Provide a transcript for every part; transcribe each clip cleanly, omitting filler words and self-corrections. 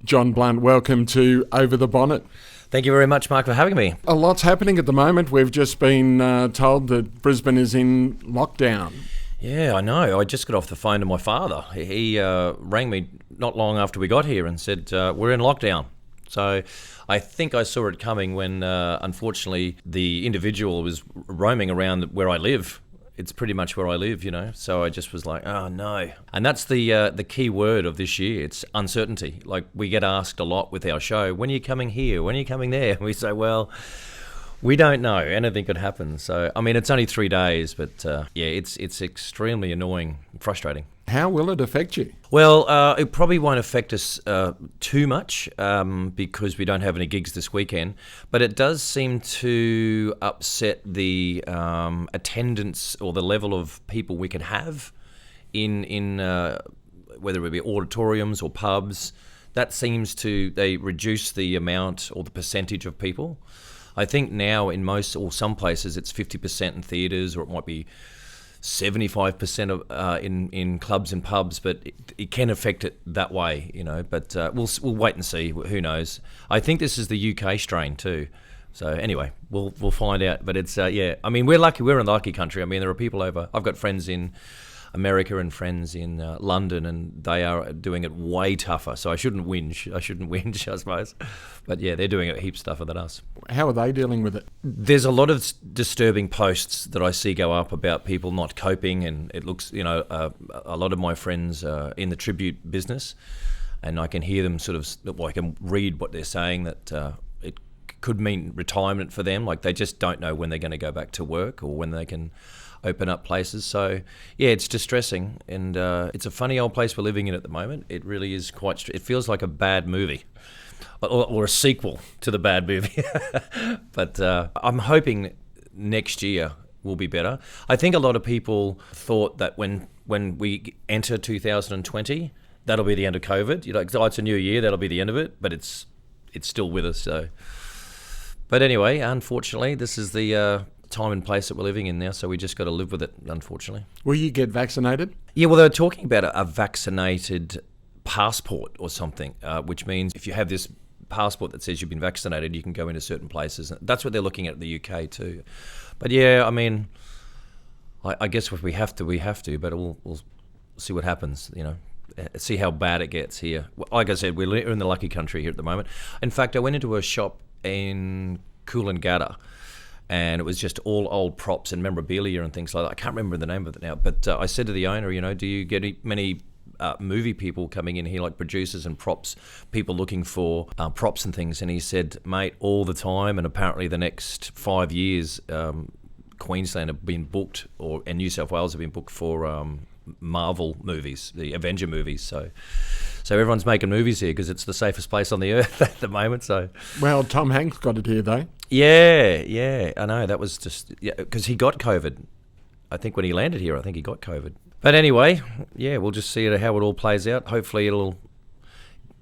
John Blunt, welcome to Over the Bonnet. Thank you very much, Mark, for having me. A lot's happening at the moment. We've just been told that Brisbane is in lockdown. Yeah, I know. I just got off the phone to my father. He rang me not long after we got here and said, we're in lockdown. So I think I saw it coming when, unfortunately, the individual was roaming around where I live. It's pretty much where I live, you know. So I just was like, oh no. And that's the key word of this year. It's uncertainty. Like, we get asked a lot with our show, when are you coming here? When are you coming there? And we say, well, we don't know. Anything could happen. So, I mean, it's only 3 days, but yeah, it's extremely annoying and frustrating. How will it affect you? Well, it probably won't affect us too much because we don't have any gigs this weekend. But it does seem to upset the attendance or the level of people we can have in whether it be auditoriums or pubs. That seems to, they reduce the amount or the percentage of people. I think now in most or some places it's 50% in theatres, or it might be 75% of in clubs and pubs, but it can affect it that way, you know. But we'll wait and see. Who knows? I think this is the UK strain too. So anyway, we'll find out. But it's yeah. I mean, we're lucky. We're in the lucky country. I mean, there are people over. I've got friends in America and friends in London, and they are doing it way tougher. So I shouldn't whinge, I suppose. But yeah, they're doing it heaps tougher than us. How are they dealing with it? There's a lot of disturbing posts that I see go up about people not coping, and it looks, you know, a lot of my friends in the tribute business, and I can hear them sort of, I can read what they're saying, that it could mean retirement for them. Like, they just don't know when they're going to go back to work or when they can open up places. So yeah, it's distressing, and it's a funny old place we're living in at the moment. It really is quite, it feels like a bad movie or a sequel to the bad movie. But I'm hoping next year will be better. I think a lot of people thought that when we enter 2020, that'll be the end of COVID. You're like, oh, it's a new year, that'll be the end of it, but it's still with us. So, but anyway, unfortunately, this is the time and place that we're living in now, so we just got to live with it, unfortunately. Will you get vaccinated? Yeah, well, they're talking about a vaccinated passport or something, which means if you have this passport that says you've been vaccinated, you can go into certain places. That's what they're looking at in the UK too. But yeah, I mean, I guess if we have to, we have to, but we'll see what happens, you know. See how bad it gets here. Like I said, we're in the lucky country here at the moment. In fact, I went into a shop in Coolangatta, and it was just all old props and memorabilia and things like that. I can't remember the name of it now, but I said to the owner, you know, do you get many movie people coming in here, like producers and props, people looking for props and things? And he said, mate, all the time, and apparently the next 5 years, Queensland have been booked, and New South Wales have been booked for Marvel movies, the Avenger movies. So everyone's making movies here because it's the safest place on the earth at the moment. So, well, Tom Hanks got it here though. Yeah, I know. That was just, yeah, because he got COVID. I think when he landed here, I think he got COVID. But anyway, yeah, we'll just see how it all plays out. Hopefully it'll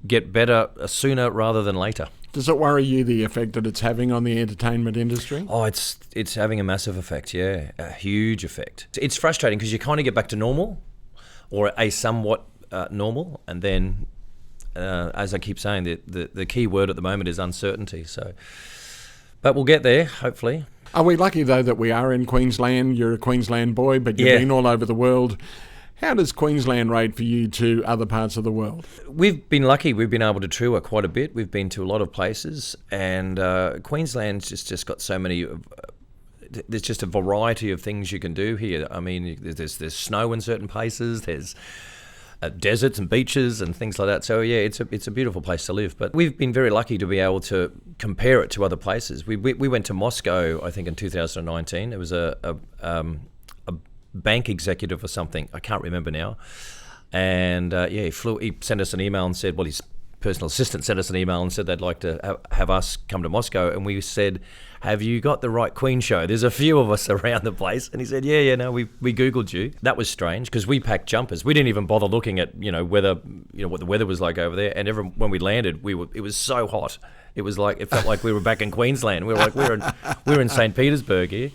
get better sooner rather than later. Does it worry you, the effect that it's having on the entertainment industry? Oh, it's having a massive effect, yeah, a huge effect. It's frustrating because you kind of get back to normal, or a somewhat normal, and then, as I keep saying, the key word at the moment is uncertainty. So, but we'll get there, hopefully. Are we lucky, though, that we are in Queensland? You're a Queensland boy, but you've been all over the world. How does Queensland rate for you to other parts of the world? We've been lucky. We've been able to tour quite a bit. We've been to a lot of places, and Queensland's just got so many. There's just a variety of things you can do here. I mean, there's snow in certain places. There's deserts and beaches and things like that. So yeah, it's a beautiful place to live. But we've been very lucky to be able to compare it to other places. We went to Moscow, I think, in 2019. It was a bank executive or something, I can't remember now, and he sent us an email and said, well, his personal assistant sent us an email and said they'd like to have us come to Moscow, and we said, have you got the right Queen show? There's a few of us around the place. And he said, no, we Googled you. That was strange because we packed jumpers. We didn't even bother looking at, whether, what the weather was like over there. And when we landed, it was so hot. It felt like we were back in Queensland. We were like, we're in St. Petersburg here.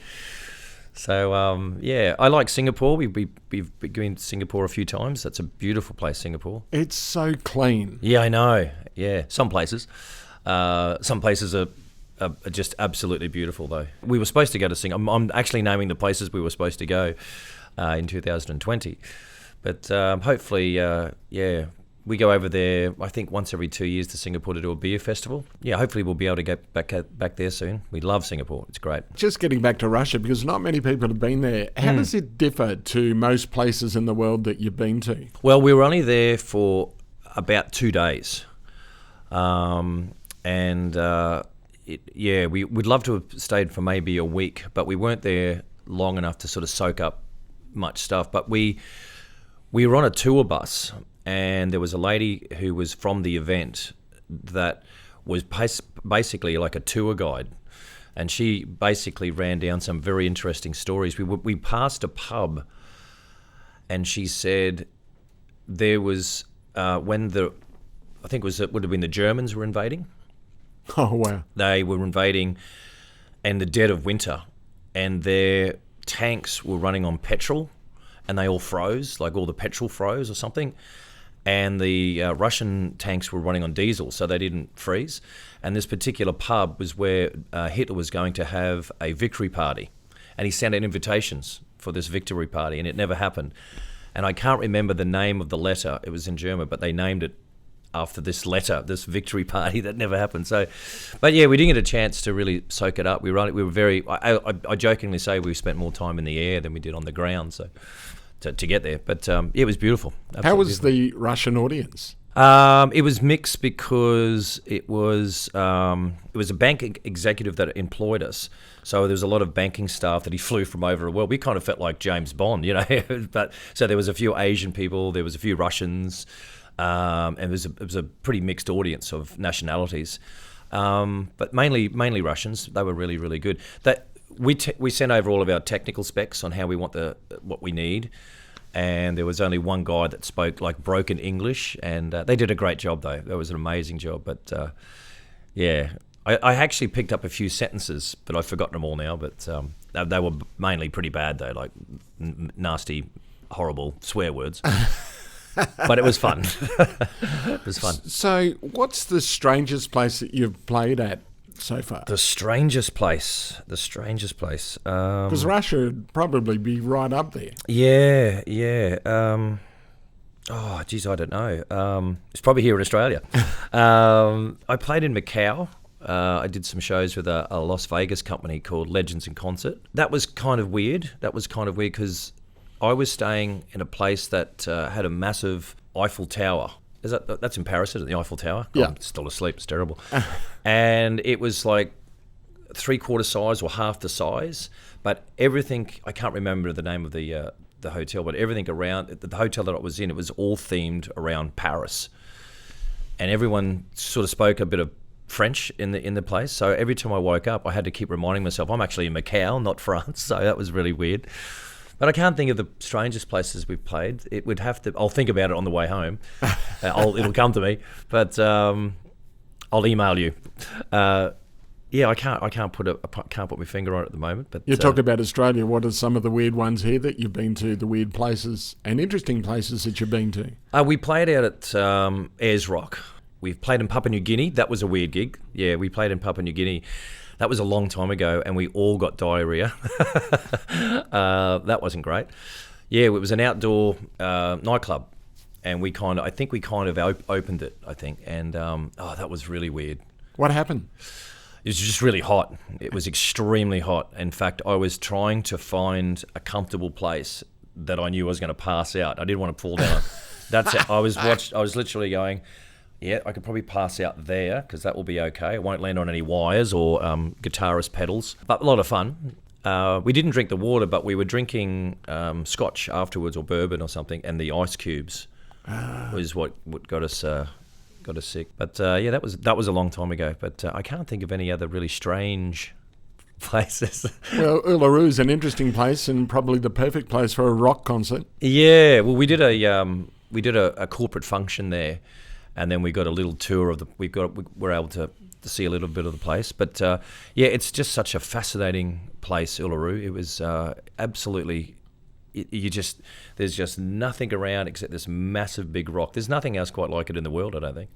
So, yeah, I like Singapore. We've been to Singapore a few times. That's a beautiful place, Singapore. It's so clean. Yeah, I know. Yeah, some places. Some places are just absolutely beautiful, though. We were supposed to go to Singapore. I'm actually naming the places we were supposed to go in 2020. But hopefully, yeah, we go over there, I think, once every 2 years to Singapore to do a beer festival. Yeah, hopefully we'll be able to get back there soon. We love Singapore. It's great. Just getting back to Russia, because not many people have been there. How does it differ to most places in the world that you've been to? Well, we were only there for about 2 days. We'd love to have stayed for maybe a week, but we weren't there long enough to sort of soak up much stuff. But we were on a tour bus, and there was a lady who was from the event that was basically like a tour guide, and she basically ran down some very interesting stories. We passed a pub, and she said there was when it would have been the Germans were invading. Oh, wow. They were invading in the dead of winter, and their tanks were running on petrol, and they all froze, like all the petrol froze or something. And the Russian tanks were running on diesel, so they didn't freeze. And this particular pub was where Hitler was going to have a victory party. And he sent out invitations for this victory party, and it never happened. And I can't remember the name of the letter. It was in German, but they named it after this letter, this victory party that never happened. So, but yeah, we didn't get a chance to really soak it up. We were very, I jokingly say we spent more time in the air than we did on the ground, so to get there. But it was beautiful. How was the Russian audience? It was mixed because it was a bank executive that employed us. So there was a lot of banking staff that he flew from over the world. We kind of felt like James Bond, you know. But so there was a few Asian people, there was a few Russians, and it was a pretty mixed audience of nationalities, but mainly Russians. They were really, really good. We sent over all of our technical specs on how we want what we need. And there was only one guy that spoke like broken English, and they did a great job though. That was an amazing job. But yeah, I actually picked up a few sentences, but I've forgotten them all now. But they were mainly pretty bad though, like nasty, horrible swear words. But it was fun. It was fun. So what's the strangest place that you've played at so far? The strangest place. Because Russia would probably be right up there. Yeah. Oh, geez, I don't know. It's probably here in Australia. I played in Macau. I did some shows with a Las Vegas company called Legends in Concert. That was kind of weird. Because I was staying in a place that had a massive Eiffel Tower. That's in Paris, isn't it? The Eiffel Tower? Yeah. I'm still asleep. It's terrible. And it was like 3/4 size or half the size, but everything, I can't remember the name of the hotel, but everything around the hotel that I was in, it was all themed around Paris. And everyone sort of spoke a bit of French in the place. So every time I woke up, I had to keep reminding myself, I'm actually in Macau, not France. So that was really weird. But I can't think of the strangest places we've played. It would have to. I'll think about it on the way home. It'll come to me. But I'll email you. Yeah, I can't put my finger on it at the moment. But you talk about Australia. What are some of the weird ones here that you've been to? The weird places and interesting places that you've been to. We played out at Ayers Rock. We've played in Papua New Guinea. That was a weird gig. Yeah, we played in Papua New Guinea. That was a long time ago, and we all got diarrhea. That wasn't great. Yeah, it was an outdoor nightclub, and I think we kind of opened it, I think. And that was really weird. What happened? It was just really hot. It was extremely hot. In fact, I was trying to find a comfortable place that I knew I was going to pass out. I didn't want to fall down. That's it. I was literally going, yeah, I could probably pass out there because that will be okay. It won't land on any wires or guitarist pedals. But a lot of fun. We didn't drink the water, but we were drinking scotch afterwards or bourbon or something, and the ice cubes was what got us sick. But yeah, that was a long time ago. But I can't think of any other really strange places. Well, Uluru is an interesting place and probably the perfect place for a rock concert. Yeah, well, we did a corporate function there. And then we got a little tour of we were able to see a little bit of the place. But yeah, it's just such a fascinating place, Uluru. It was absolutely. There's just nothing around except this massive big rock. There's nothing else quite like it in the world, I don't think.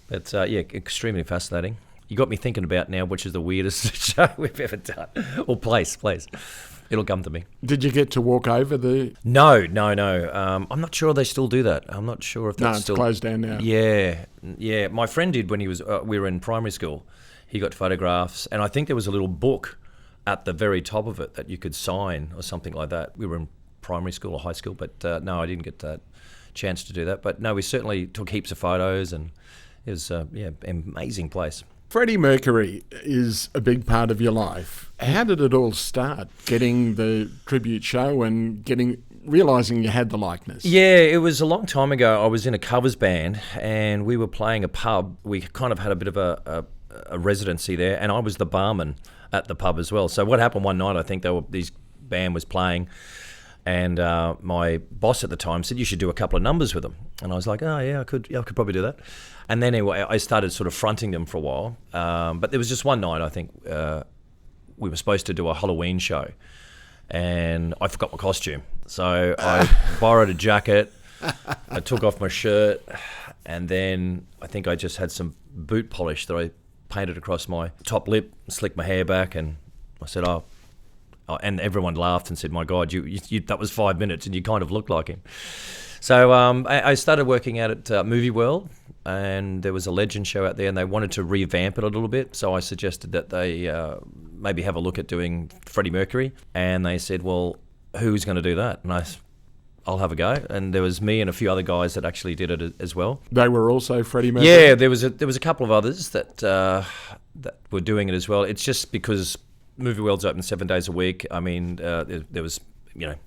But yeah, extremely fascinating. You got me thinking about now which is the weirdest show we've ever done. Or place. It'll come to me. Did you get to walk over the... No. I'm not sure they still do that. I'm not sure if that's still... No, it's closed down now. Yeah. My friend did when he was. We were in primary school. He got photographs, and I think there was a little book at the very top of it that you could sign or something like that. We were in primary school or high school, but no, I didn't get that chance to do that. But no, we certainly took heaps of photos, and it was amazing place. Freddie Mercury is a big part of your life. How did it all start, getting the tribute show and realising you had the likeness? Yeah, it was a long time ago. I was in a covers band and we were playing a pub. We kind of had a bit of a residency there, and I was the barman at the pub as well. So what happened one night, I think this band was playing, and my boss at the time said, you should do a couple of numbers with them. And I was like, oh yeah, I could probably do that. And then anyway, I started sort of fronting them for a while. But there was just one night, I think, we were supposed to do a Halloween show, and I forgot my costume. So I borrowed a jacket, I took off my shirt, and then I think I just had some boot polish that I painted across my top lip, slicked my hair back, and I said, and everyone laughed and said, my God, you that was 5 minutes and you kind of looked like him. So I started working out at Movie World, and there was a Legend show out there, and they wanted to revamp it a little bit. So I suggested that they maybe have a look at doing Freddie Mercury, and they said, well, who's going to do that? And I'll have a go. And there was me and a few other guys that actually did it as well. They were also Freddie Mercury? Yeah, there was a couple of others that were doing it as well. It's just because Movie World's open 7 days a week. I mean, there was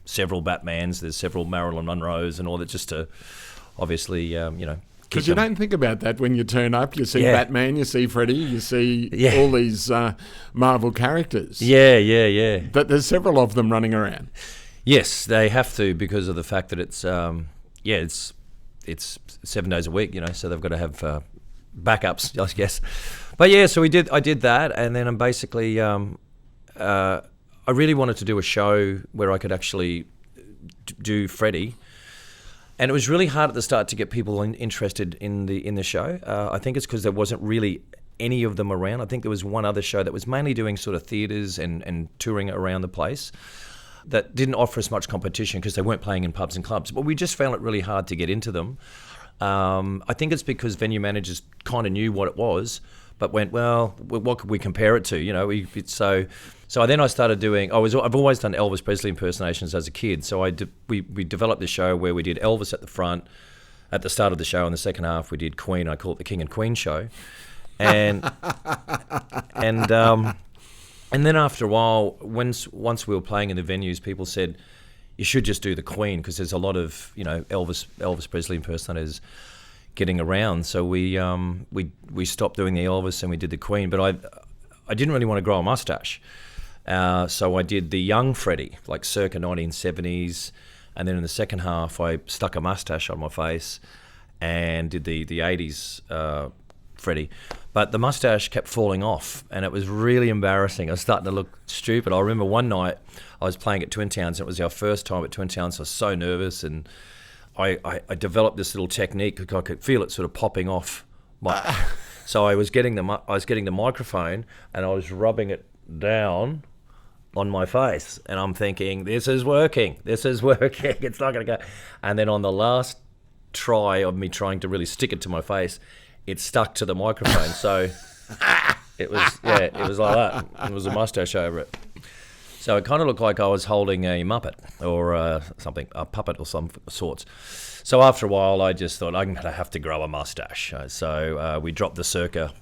several Batmans, there's several Marilyn Monroes and all that, just to obviously because you don't think about that when you turn up. You see Batman, you see Freddie, you see all these Marvel characters. Yeah. But there's several of them running around. Yes, they have to, because of the fact that it's 7 days a week, so they've got to have backups, I guess. But yeah, so I did that, and then I'm basically I really wanted to do a show where I could actually do Freddie. And it was really hard at the start to get people interested in the show. I think it's because there wasn't really any of them around. I think there was one other show that was mainly doing sort of theatres and touring around the place that didn't offer us much competition because they weren't playing in pubs and clubs. But we just found it really hard to get into them. I think it's because venue managers kind of knew what it was, but went, well, what could we compare it to? So then I started doing. I've always done Elvis Presley impersonations as a kid. So we developed this show where we did Elvis at the front, at the start of the show. In the second half, we did Queen. I call it the King and Queen show, and and then after a while, once we were playing in the venues, people said you should just do the Queen because there's a lot of Elvis Presley impersonators getting around. So we stopped doing the Elvis and we did the Queen. But I didn't really want to grow a mustache. So I did the young Freddie, like circa 1970s, and then in the second half I stuck a mustache on my face and did the 80s Freddie. But the mustache kept falling off, and it was really embarrassing. I was starting to look stupid. I remember one night I was playing at Twin Towns, and it was our first time at Twin Towns. So I was so nervous, and I developed this little technique because I could feel it sort of popping off. So I was getting the microphone, and I was rubbing it down on my face, and I'm thinking, this is working, it's not going to go. And then on the last try of me trying to really stick it to my face, it stuck to the microphone. So it was like that. It was a mustache over it. So it kind of looked like I was holding a Muppet or something, a puppet or some sorts. So after a while, I just thought, I'm going to have to grow a mustache. So we dropped the circa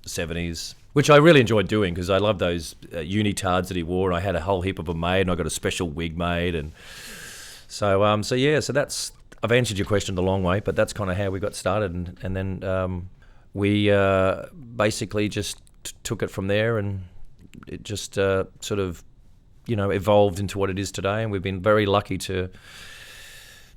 70s, which I really enjoyed doing because I love those unitards that he wore. And I had a whole heap of them made, and I got a special wig made. And so that's, I've answered your question the long way, but that's kind of how we got started. And then we basically just took it from there, and it just sort of, evolved into what it is today. And we've been very lucky to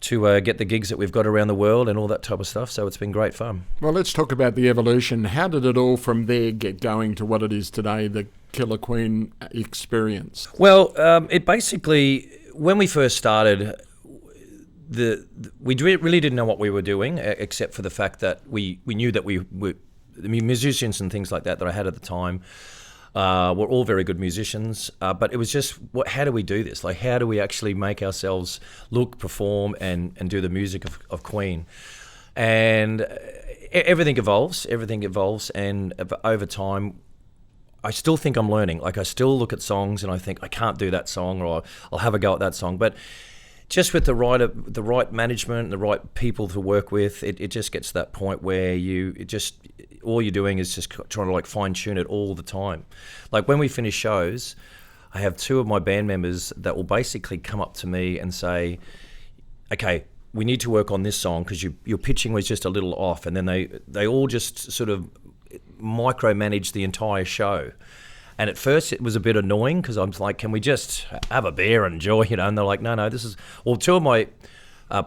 get the gigs that we've got around the world and all that type of stuff. So it's been great fun. Well, let's talk about the evolution. How did it all from there get going to what it is today, the Killer Queen experience? Well, it basically, when we first started, we really didn't know what we were doing, except for the fact that we knew that the musicians and things like that I had at the time were all very good musicians, but it was just, how do we do this? Like, how do we actually make ourselves look, perform, and do the music of Queen? And everything evolves, and over time, I still think I'm learning. Like, I still look at songs and I think, I can't do that song, or I'll have a go at that song. But just with the right management, the right people to work with, it just gets to that point where all you're doing is just trying to like fine tune it all the time. Like when we finish shows, I have two of my band members that will basically come up to me and say, okay, we need to work on this song because your pitching was just a little off. And then they all just sort of micromanage the entire show. And at first it was a bit annoying because I'm like, can we just have a beer and enjoy, And they're like, no, this is... Well, two of my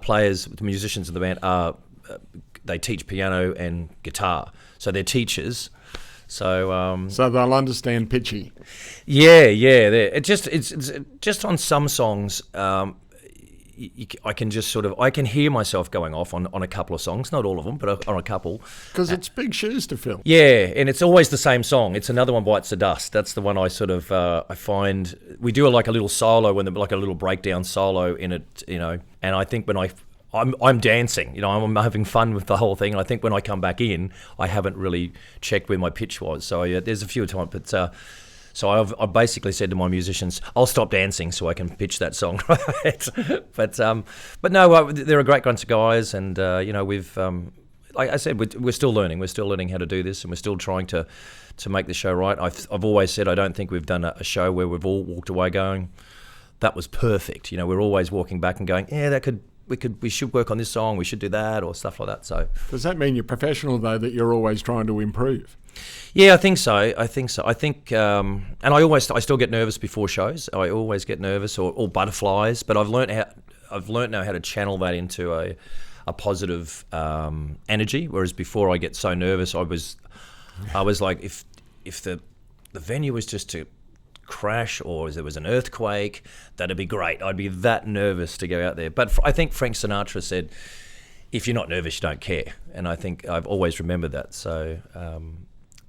players, the musicians in the band, they teach piano and guitar. So they're teachers. So they'll understand pitchy. Yeah. It's just on some songs, I can hear myself going off on a couple of songs, not all of them, but on a couple. Because it's big shoes to fill. Yeah, and it's always the same song. It's Another One Bites the Dust. That's the one I sort of, I find, we do like a little solo, like a little breakdown solo in it, and I think when I'm dancing, I'm having fun with the whole thing, and I think when I come back in, I haven't really checked where my pitch was. So yeah, there's a few times, but... So I've basically said to my musicians, I'll stop dancing so I can pitch that song, right? But no, they're a great bunch of guys, and we've, like I said, we're still learning. We're still learning how to do this, and we're still trying to make the show right. I've always said I don't think we've done a show where we've all walked away going, that was perfect. We're always walking back and going, yeah, we should work on this song, we should do that, or stuff like that. So does that mean you're professional though, that you're always trying to improve? Yeah, I think so. I think, and I still get nervous before shows. I always get nervous, or butterflies. But I've learned now how to channel that into a positive energy. Whereas before, I get so nervous. I was like, if the venue was just to crash or there was an earthquake, that'd be great. I'd be that nervous to go out there. But I think Frank Sinatra said, if you're not nervous, you don't care. And I think I've always remembered that. So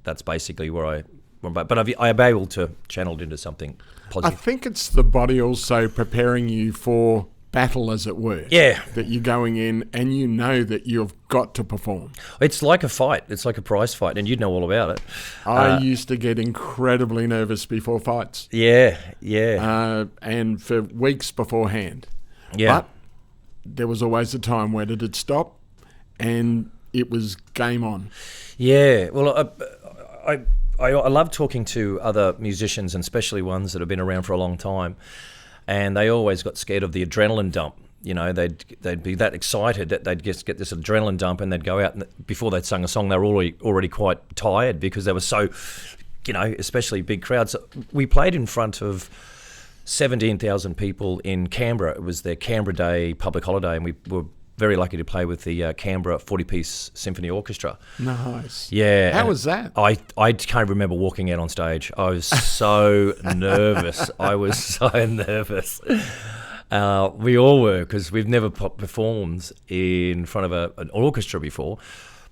that's basically where but I'm able to channel it into something positive. I think it's the body also preparing you for battle, as it were. Yeah. That you're going in and you know that you've got to perform. It's like a fight. It's like a prize fight, and you'd know all about it. I used to get incredibly nervous before fights. Yeah. And for weeks beforehand. Yeah. But there was always a time when it'd stop and it was game on. Yeah. Well, I love talking to other musicians, and especially ones that have been around for a long time, and they always got scared of the adrenaline dump. They'd be that excited that they'd just get this adrenaline dump, and they'd go out, and before they'd sung a song, they were already quite tired because they were so, especially big crowds. We played in front of 17,000 people in Canberra. It was their Canberra Day public holiday, and we were very lucky to play with the Canberra 40-piece symphony orchestra. Nice. Yeah. How was that? I can't remember walking out on stage. I was so nervous. We all were, because we've never performed in front of an orchestra before.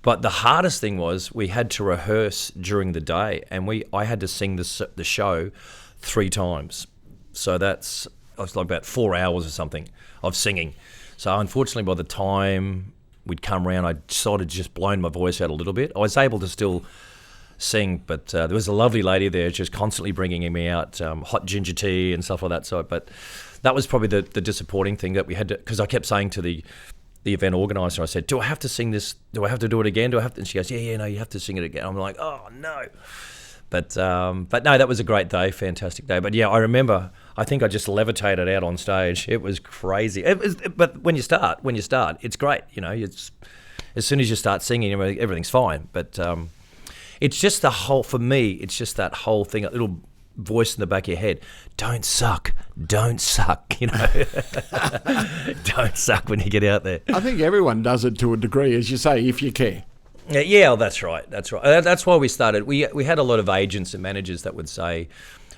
But the hardest thing was we had to rehearse during the day, and I had to sing the show 3 times. So it was like about 4 hours or something of singing. So unfortunately, by the time we'd come around, I'd sort of just blown my voice out a little bit. I was able to still sing, but there was a lovely lady there just constantly bringing me out hot ginger tea and stuff like that. So, but that was probably the disappointing thing that we had to, because I kept saying to the event organizer, I said, do I have to sing this? Do I have to do it again? And she goes, yeah, no, you have to sing it again. I'm like, oh, no. But no, that was a great day, fantastic day. But yeah, I remember, I think I just levitated out on stage. It was crazy. But when you start, it's great. It's as soon as you start singing, everything's fine. But it's just for me, it's just that whole thing, a little voice in the back of your head, don't suck, don't suck, don't suck when you get out there. I think everyone does it to a degree, as you say, if you care. Yeah, that's right. That's why we started. We had a lot of agents and managers that would say,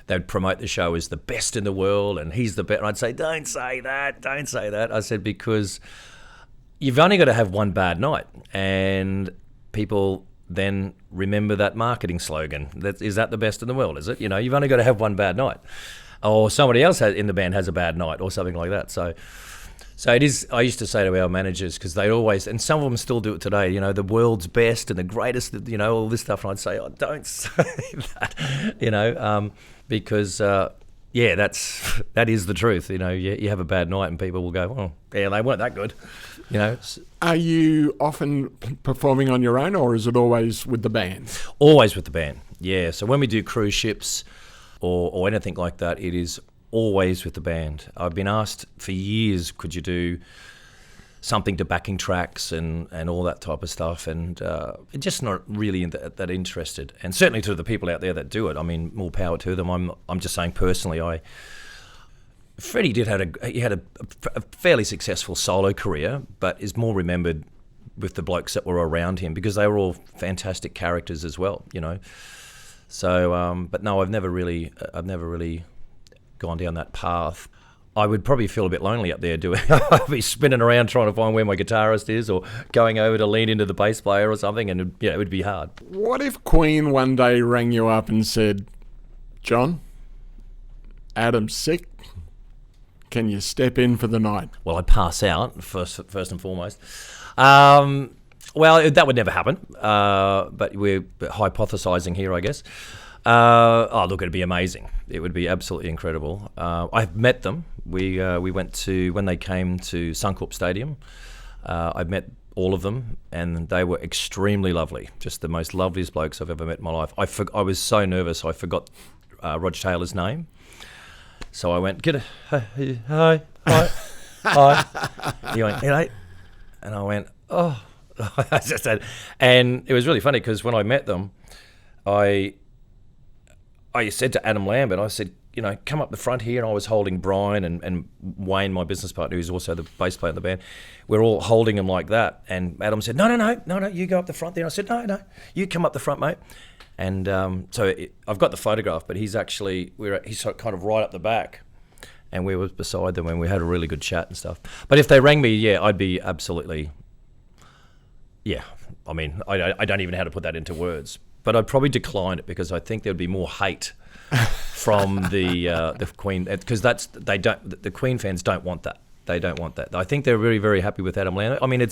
they'd promote the show as the best in the world and he's the best. And I'd say, don't say that. I said, because you've only got to have one bad night, and people then remember that marketing slogan. Is that the best in the world, is it? You've only got to have one bad night. Or somebody else in the band has a bad night or something like that. So it is, I used to say to our managers, because they always, and some of them still do it today, the world's best and the greatest, all this stuff. And I'd say, don't say that, because, that is the truth. You have a bad night and people will go, oh, yeah, they weren't that good, Are you often performing on your own, or is it always with the band? Always with the band, yeah. So when we do cruise ships or anything like that, it is always with the band. I've been asked for years, could you do something to backing tracks and all that type of stuff, and just not really that interested. And certainly to the people out there that do it, I mean, more power to them. I'm just saying personally, Freddie had a fairly successful solo career, but is more remembered with the blokes that were around him, because they were all fantastic characters as well, So, but no, I've never really gone down that path. I would probably feel a bit lonely up there I'd be spinning around trying to find where my guitarist is, or going over to lean into the bass player or something, and it would be hard. What if Queen one day rang you up and said, John, Adam's sick, can you step in for the night? Well, I'd pass out, first and foremost. Well, that would never happen, but we're hypothesising here, I guess. Look, it'd be amazing. It would be absolutely incredible. I've met them. We went to, when they came to Suncorp Stadium, I met all of them, and they were extremely lovely. Just the most loveliest blokes I've ever met in my life. I was so nervous, I forgot Rog Taylor's name. So I went, hi. He went, and I went, oh. I just said, and it was really funny, because when I met them, I said to Adam Lambert, I said, come up the front here, and I was holding Brian and Wayne, my business partner, who's also the bass player in the band. We're all holding him like that, and Adam said, no, you go up the front there. And I said, no, you come up the front, mate. And I've got the photograph, but he's actually, he's kind of right up the back, and we were beside them, and we had a really good chat and stuff. But if they rang me, I'd be absolutely, I mean, I don't even know how to put that into words. But I'd probably decline it, because I think there'd be more hate from the Queen, because the Queen fans don't want that. They don't want that. I think they're very, very happy with Adam Lambert. I mean,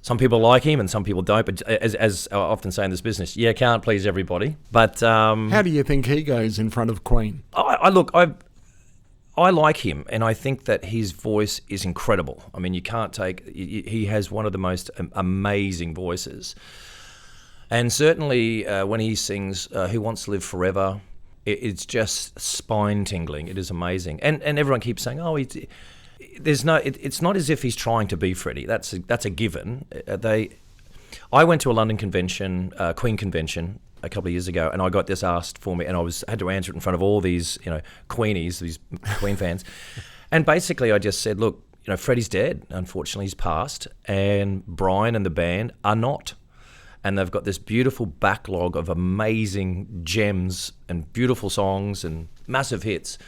some people like him and some people don't. But as I often say in this business, can't please everybody. But how do you think he goes in front of Queen? I like him, and I think that his voice is incredible. I mean, you can't take. He has one of the most amazing voices. And certainly when he sings Who Wants to Live Forever, it's just spine-tingling. It is amazing. And everyone keeps saying, it's not as if he's trying to be Freddie. That's a given. I went to a London convention, Queen convention, a couple of years ago, and I got this asked for me, and I had to answer it in front of all these Queenies, these Queen fans. And basically I just said, look, Freddie's dead. Unfortunately, he's passed, and Brian and the band are not. And they've got this beautiful backlog of amazing gems and beautiful songs and massive hits.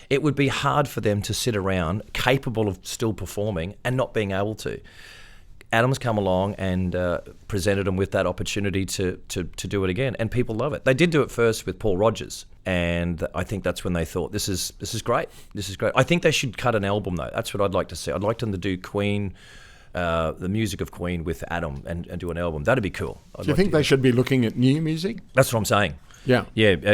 It would be hard for them to sit around, capable of still performing, and not being able to. Adam's come along and presented them with that opportunity to do it again, and people love it. They did do it first with Paul Rodgers, and I think that's when they thought, this is great. This is great. I think they should cut an album, though. That's what I'd like to see. I'd like them to do Queen, the music of Queen with Adam, and do an album. That'd be cool. Do you think they should be looking at new music? That's what I'm saying. Yeah.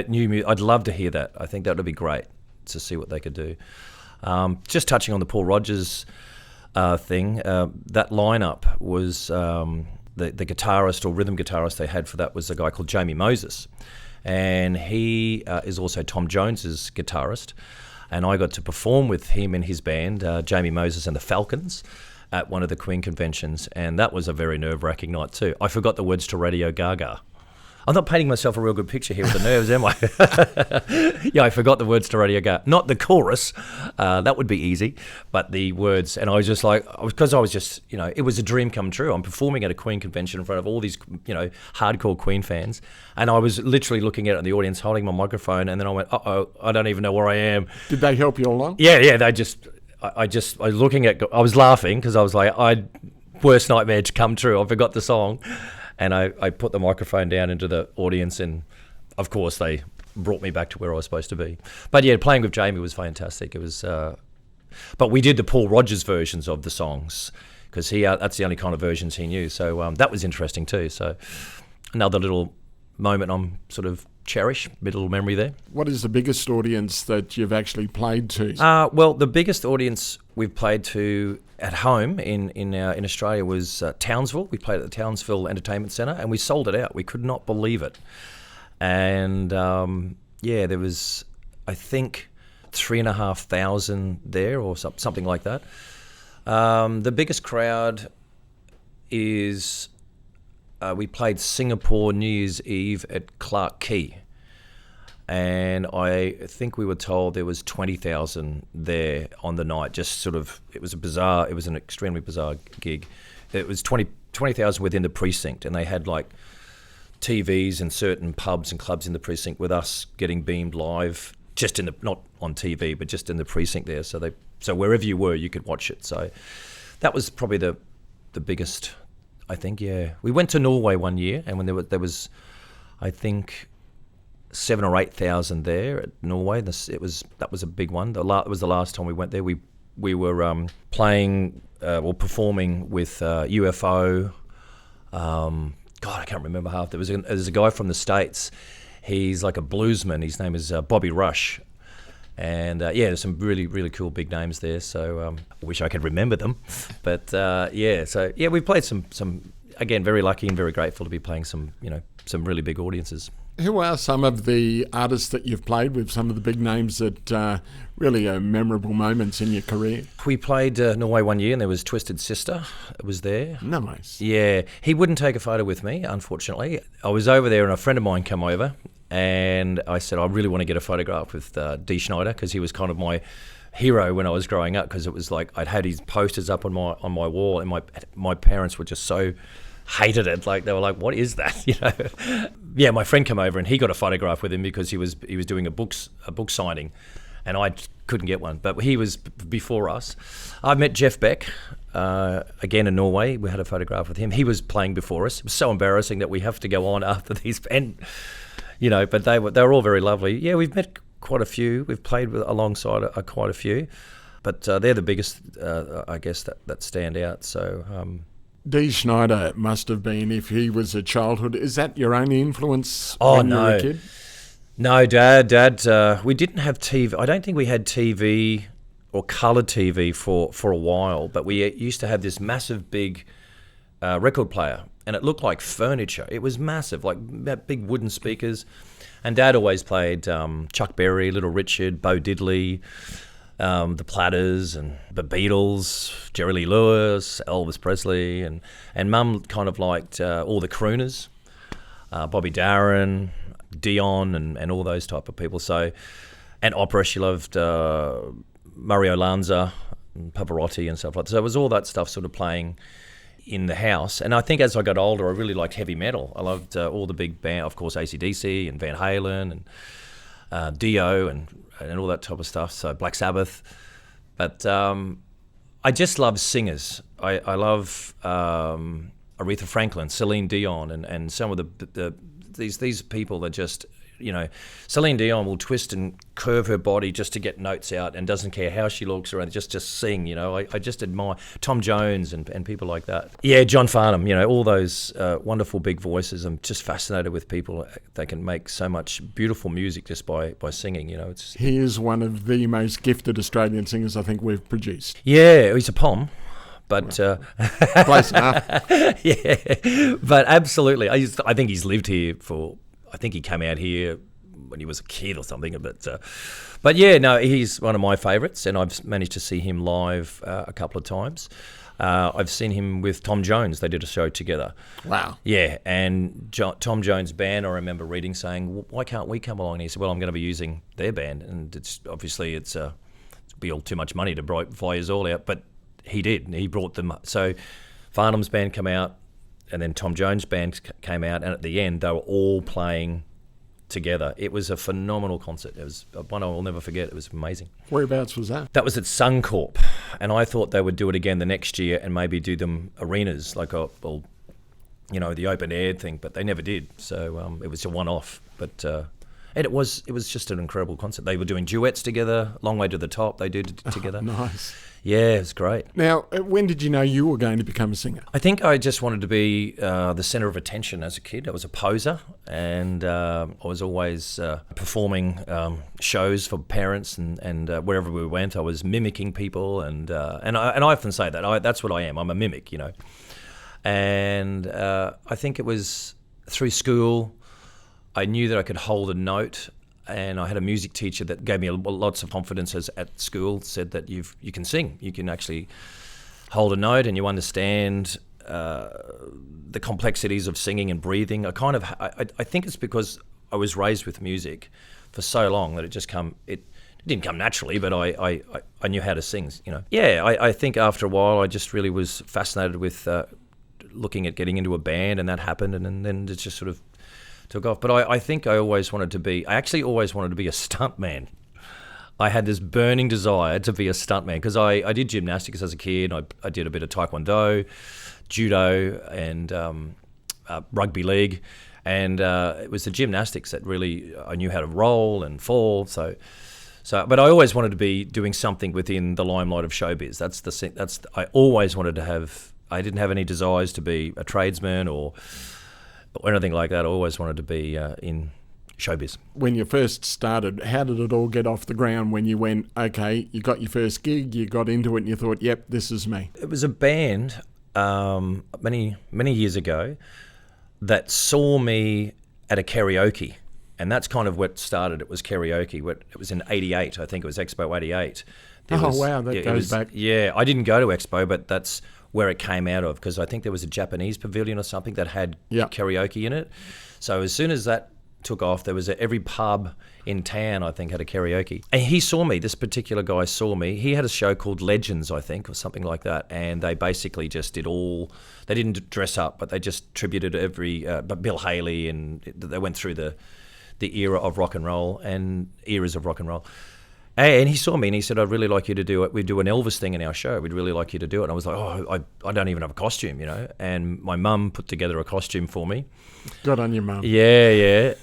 New music. I'd love to hear that. I think that would be great to see what they could do. Just touching on the Paul Rodgers thing, that lineup was the guitarist or rhythm guitarist they had for that was a guy called Jamie Moses, and he is also Tom Jones's guitarist, and I got to perform with him and his band, Jamie Moses and the Falcons, at one of the Queen conventions, and that was a very nerve-wracking night too. I forgot the words to Radio Gaga, I'm not painting myself a real good picture here with the nerves, am I? Yeah, I forgot the words to Radio Go. Not the chorus. That would be easy. But the words. And I was just like, because I was just, it was a dream come true. I'm performing at a Queen convention in front of all these, hardcore Queen fans. And I was literally looking at it in the audience, holding my microphone. And then I went, uh-oh, I don't even know where I am. Did they help you along? Yeah, they just, I was laughing because I was like, worst nightmare to come true. I forgot the song. And I put the microphone down into the audience, and of course they brought me back to where I was supposed to be. But yeah, playing with Jamie was fantastic. It was, but we did the Paul Rodgers versions of the songs because that's the only kind of versions he knew. So that was interesting too. So another little moment I'm sort of cherish, little memory there. What is the biggest audience that you've actually played to? Well, the biggest audience we've played to at home in Australia was Townsville. We played at the Townsville Entertainment Centre, and we sold it out. We could not believe it. And there was, I think, 3,500 there or something like that. The biggest crowd is we played Singapore New Year's Eve at Clarke Quay. And I think we were told there was 20,000 there on the night. Just sort of, it was an extremely bizarre gig. It was 20,000 within the precinct, and they had like TVs in certain pubs and clubs in the precinct with us getting beamed live, not on TV, but just in the precinct there. So wherever you were, you could watch it. So that was probably the biggest, I think. Yeah, we went to Norway one year, and when there was, I think, 7,000 or 8,000 there at Norway. That was a big one. It was the last time we went there. We were playing or performing with UFO. God, I can't remember half. There's a guy from the States. He's like a bluesman. His name is Bobby Rush. And there's some really, really cool big names there. So I wish I could remember them. But we played some. Again, very lucky and very grateful to be playing some really big audiences. Who are some of the artists that you've played with, some of the big names that really are memorable moments in your career? We played Norway one year, and there was Twisted Sister. It was there. Nice. Yeah. He wouldn't take a photo with me, unfortunately. I was over there, and a friend of mine came over, and I said, I really want to get a photograph with Dee Snider, because he was kind of my hero when I was growing up, because it was like I'd had his posters up on my wall, and my parents were just so hated it. Like they were like, "What is that?" Yeah, my friend came over and he got a photograph with him because he was doing a book signing, and I couldn't get one. But he was before us. I met Jeff Beck again in Norway. We had a photograph with him. He was playing before us. It was so embarrassing that we have to go on after these, and but they were all very lovely. Yeah, we've met quite a few. We've played alongside quite a few, but they're the biggest, I guess, that stand out. So. Dee Snider must have been, if he was a childhood, is that your only influence when you were a kid? No, Dad, we didn't have TV. I don't think we had TV or colour TV for a while, but we used to have this massive big record player, and it looked like furniture. It was massive, like big wooden speakers. And Dad always played Chuck Berry, Little Richard, Bo Diddley, the Platters and the Beatles, Jerry Lee Lewis, Elvis Presley, and Mum kind of liked all the crooners, Bobby Darin, Dion, and all those type of people. So, and opera, she loved Mario Lanza, and Pavarotti and stuff like that. So it was all that stuff sort of playing in the house. And I think as I got older, I really liked heavy metal. I loved all the big band, of course, AC/DC and Van Halen and Dio and all that type of stuff, so Black Sabbath. But I just love singers. I love Aretha Franklin, Celine Dion, and some of these people that just, Celine Dion will twist and curve her body just to get notes out and doesn't care how she looks or just sing, I just admire Tom Jones and people like that. Yeah, John Farnham, all those wonderful big voices. I'm just fascinated with people that can make so much beautiful music just by singing, He is one of the most gifted Australian singers I think we've produced. Yeah, he's a pom. But close enough. Yeah, but absolutely. I think he's lived here I think he came out here when he was a kid or something. But yeah, no, he's one of my favourites, and I've managed to see him live a couple of times. I've seen him with Tom Jones. They did a show together. Wow. Yeah, and Tom Jones' band, I remember reading saying, why can't we come along? And he said, well, I'm going to be using their band, and it's be all too much money to fly us all out. But he did, and he brought them. So Farnham's band came out, and then Tom Jones' band came out, and at the end, they were all playing together. It was a phenomenal concert. It was one I will never forget. It was amazing. Whereabouts was that? That was at Suncorp, and I thought they would do it again the next year and maybe do them arenas, like the open air thing, but they never did. So it was a one-off. But and it was just an incredible concert. They were doing duets together, Long Way to the Top. They did together. Oh, nice. Yeah, it was great. Now, when did you know you were going to become a singer? I think I just wanted to be the centre of attention as a kid. I was a poser, and I was always performing shows for parents, and wherever we went, I was mimicking people, and I often say that that's what I am. I'm a mimic, And I think it was through school, I knew that I could hold a note. And I had a music teacher that gave me lots of confidence at school, said that you can sing. You can actually hold a note and you understand the complexities of singing and breathing. I think it's because I was raised with music for so long that it didn't come naturally, but I knew how to sing, Yeah, I think after a while I just really was fascinated with looking at getting into a band, and that happened, and then it just sort of took off. But I think I actually always wanted to be a stuntman. I had this burning desire to be a stuntman because I did gymnastics as a kid. I did a bit of taekwondo, judo, and rugby league. And it was the gymnastics that really, I knew how to roll and fall. But I always wanted to be doing something within the limelight of showbiz. I always wanted to have, I didn't have any desires to be a tradesman or anything like that. I always wanted to be in showbiz. When you first started, how did it all get off the ground when you went, okay, you got your first gig, you got into it and you thought, yep, this is me? It was a band many years ago that saw me at a karaoke, and that's kind of what started. It was karaoke. It was in 88, I think it was Expo 88. Wow, that goes back. Yeah, I didn't go to Expo, but that's where it came out of, because I think there was a Japanese pavilion or something that had karaoke in it. So as soon as that took off, there was every pub in town, I think, had a karaoke. And he saw me, this particular guy saw me. He had a show called Legends, I think, or something like that. And they basically just they didn't dress up, but they just tributed but Bill Haley, and they went through the era of rock and roll and eras of rock and roll. And he saw me and he said, I'd really like you to do it. We do an Elvis thing in our show. We'd really like you to do it. And I was like, I don't even have a costume, And my mum put together a costume for me. Good on your mum. Yeah.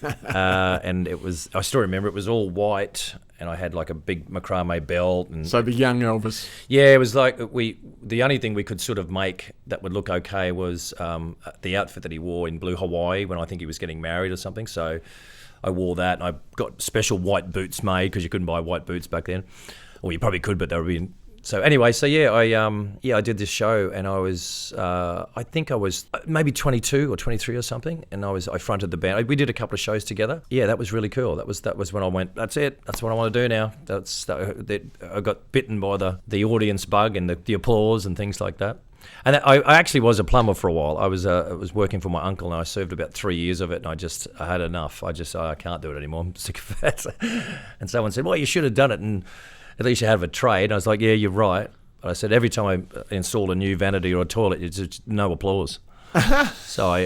And I still remember it was all white, and I had like a big macrame belt. And so the young Elvis. Yeah, it was like the only thing we could sort of make that would look okay was the outfit that he wore in Blue Hawaii when I think he was getting married or something. So I wore that, and I got special white boots made because you couldn't buy white boots back then. Or you probably could, but they were being... So anyway, I did this show, and I was, I think I was maybe 22 or 23 or something, and I fronted the band. We did a couple of shows together. Yeah, that was really cool. That was when I went, that's it. That's what I want to do now. I got bitten by the audience bug and the applause and things like that. And I actually was a plumber for a while. I was working for my uncle, and I served about 3 years of it, and I had enough. I can't do it anymore. I'm sick of it. And someone said, well, you should have done it, and at least you have a trade. And I was like, yeah, you're right. But I said, every time I install a new vanity or a toilet, it's just no applause. So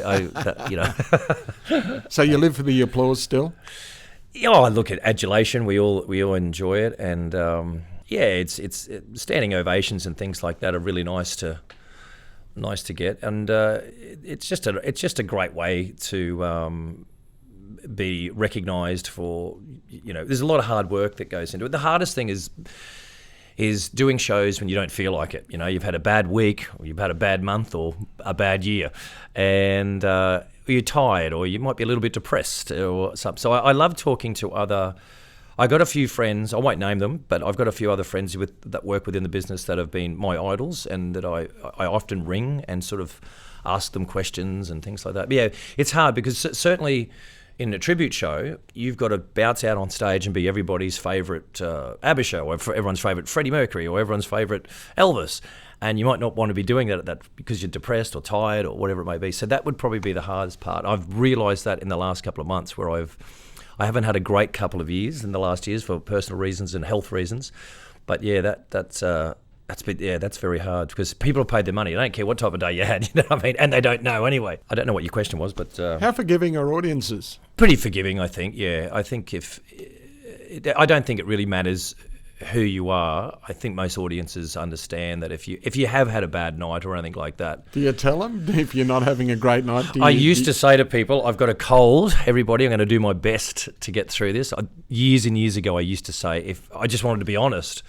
So you live for the applause still? Yeah, I look at adulation. We all enjoy it, and it's standing ovations and things like that are really nice to get, and it's just a great way to be recognised for, there's a lot of hard work that goes into it. The hardest thing is doing shows when you don't feel like it. You've had a bad week, or you've had a bad month, or a bad year, and you're tired, or you might be a little bit depressed or something. So I love talking to I got a few friends, I won't name them, but I've got a few other friends that work within the business that have been my idols, and that I often ring and sort of ask them questions and things like that. But yeah, it's hard because certainly in a tribute show, you've got to bounce out on stage and be everybody's favourite ABBA show, or everyone's favourite Freddie Mercury, or everyone's favourite Elvis. And you might not want to be doing that at that because you're depressed or tired or whatever it may be. So that would probably be the hardest part. I've realised that in the last couple of months where I haven't had a great couple of years in the last years for personal reasons and health reasons. But yeah, that's very hard because people have paid their money. They don't care what type of day you had, you know what I mean? And they don't know anyway. I don't know what your question was, but how forgiving are audiences? Pretty forgiving, I think. Yeah, I think I don't think it really matters who you are. I think most audiences understand that if you have had a bad night or anything like that. Do you tell them if you're not having a great night? I used to say to people, I've got a cold, everybody, I'm going to do my best to get through this. Years and years ago, I used to say, if I just wanted to be honest,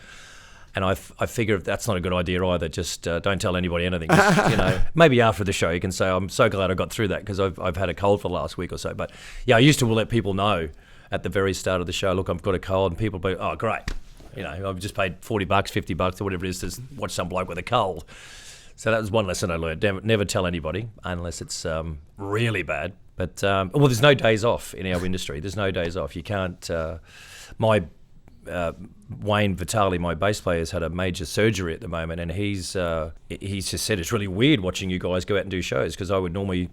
and I figure if that's not a good idea either, just don't tell anybody anything. Just, maybe after the show you can say, I'm so glad I got through that because I've had a cold for the last week or so. But yeah, I used to let people know at the very start of the show, look, I've got a cold, and people would be, oh, great. I've just paid $40, $50 or whatever it is to watch some bloke with a cold. So that was one lesson I learned. Never tell anybody unless it's really bad. But, there's no days off in our industry. There's no days off. You can't... Wayne Vitale, my bass player, has had a major surgery at the moment, and he's just said it's really weird watching you guys go out and do shows because I would normally,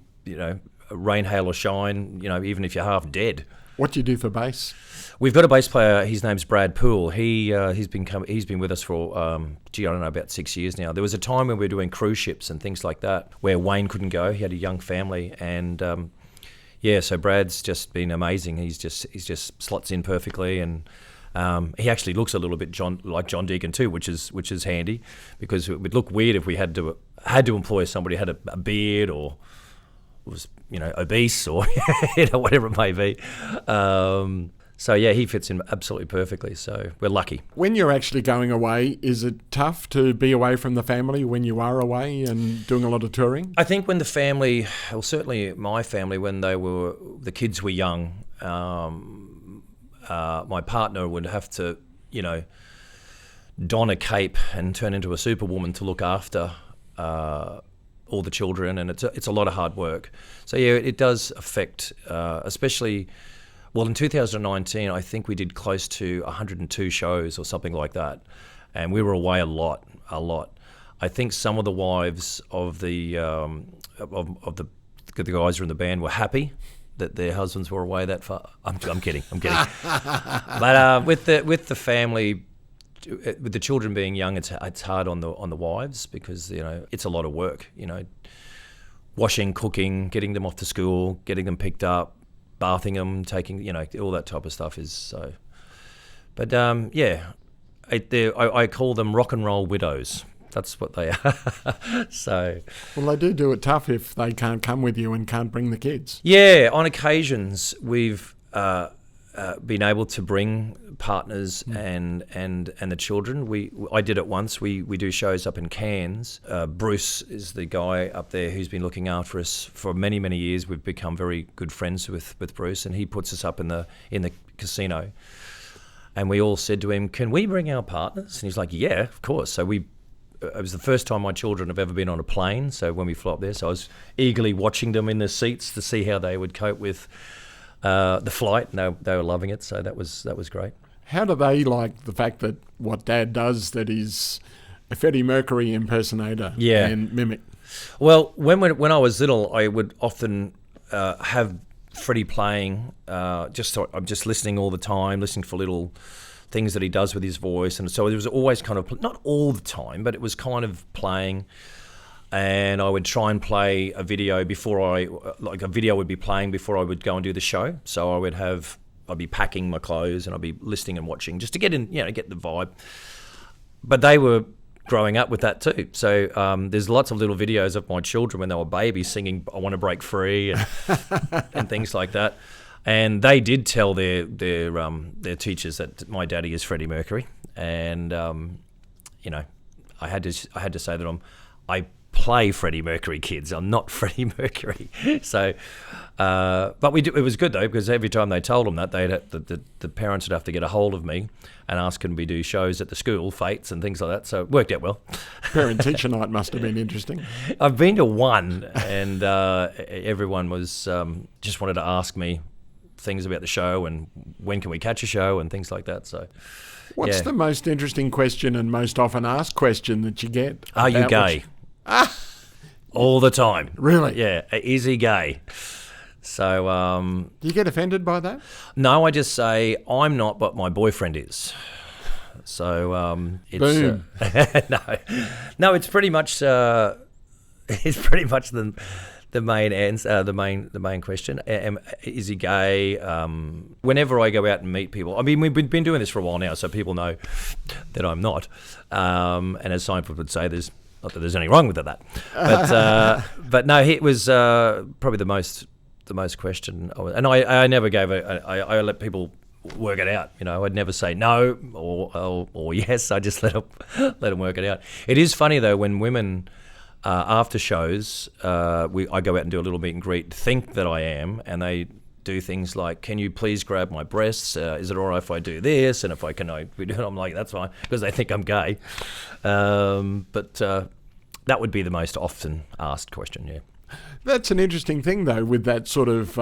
rain, hail or shine, even if you're half dead. What do you do for bass? We've got a bass player. His name's Brad Poole. He's been with us for about 6 years now. There was a time when we were doing cruise ships and things like that where Wayne couldn't go. He had a young family, and so Brad's just been amazing. He's just slots in perfectly, and he actually looks a little bit like John Deacon too, which is handy because it would look weird if we had to employ somebody who had a beard or was obese or whatever it may be. So yeah, he fits in absolutely perfectly. So we're lucky. When you're actually going away, is it tough to be away from the family when you are away and doing a lot of touring? I think when the family, well, certainly my family, when the kids were young, my partner would have to, don a cape and turn into a superwoman to look after all the children, and it's a lot of hard work. So yeah, it does affect, especially. Well, in 2019, I think we did close to 102 shows or something like that, and we were away a lot. I think some of the wives of the guys who are in the band were happy that their husbands were away that far. I'm kidding. But with the family, with the children being young, it's hard on the wives because it's a lot of work. Washing, cooking, getting them off to school, getting them picked up, bathing them, taking all that type of stuff is so. But I call them rock and roll widows. That's what they are. So. Well, they do it tough if they can't come with you and can't bring the kids. Yeah, on occasions we've been able to bring partners and the children. I did it once. We do shows up in Cairns. Bruce is the guy up there who's been looking after us for many, many years. We've become very good friends with Bruce, and he puts us up in the casino. And we all said to him, "Can we bring our partners?" And he's like, "Yeah, of course." So it was the first time my children have ever been on a plane. So when we flew up there, so I was eagerly watching them in the seats to see how they would cope with the flight. And they were loving it. So that was great. How do they like the fact that what Dad does, that he's a Freddie Mercury impersonator and mimic? Well, when I was little, I would often have Freddie playing. I'm just listening all the time, listening for little things that he does with his voice, and so it was always kind of, not all the time, but it was kind of playing. And I would try and play a video a video would be playing before I would go and do the show. So I'd be packing my clothes and I'd be listening and watching just to get in, get the vibe. But they were growing up with that too. So there's lots of little videos of my children when they were babies singing "I Want to Break Free" and and things like that. And they did tell their teachers that my daddy is Freddie Mercury, and I had to say that I play Freddie Mercury, kids. I'm not Freddie Mercury. So, but it was good though, because every time they told them that, the parents would have to get a hold of me and ask, can we do shows at the school, fates and things like that. So it worked out well. Parent-teacher night must have been interesting. I've been to one, and everyone was just wanted to ask me things about the show and when can we catch a show and things like that. So, What's the most interesting question and most often asked question that you get? Are you gay? All the time. Really? Yeah. Is he gay? So, do you get offended by that? no, I just say I'm not, but my boyfriend is. So it's Boom. no, it's pretty much the main answer, the main question. Is he gay? Whenever I go out and meet people, I mean, we've been doing this for a while now, so people know that I'm not. And as Seinfeld would say, there's not that there's anything wrong with that. But no, it was probably the most question, and I never gave I let people work it out. You know, I'd never say no or yes. I just let them work it out. It is funny though when women after shows, I go out and do a little meet and greet, think that I am, and they do things like, "Can you please grab my breasts? Is it all right if I do this? And if I can, I'm like, that's fine," because they think I'm gay. But that would be the most often asked question. Yeah. That's an interesting thing, though, with that sort of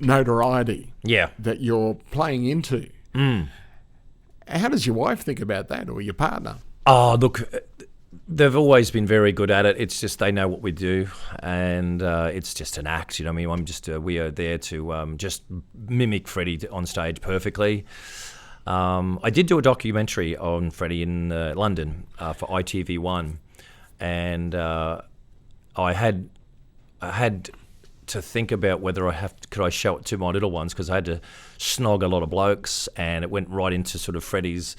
notoriety that you're playing into. How does your wife think about that, or your partner? Oh, look, they've always been very good at it. It's just they know what we do, and it's just an act. You know what I mean? We are there to just mimic Freddie on stage perfectly. I did do a documentary on Freddie in London for ITV1, and I had to think about whether could I show it to my little ones, because I had to snog a lot of blokes, and it went right into sort of Freddie's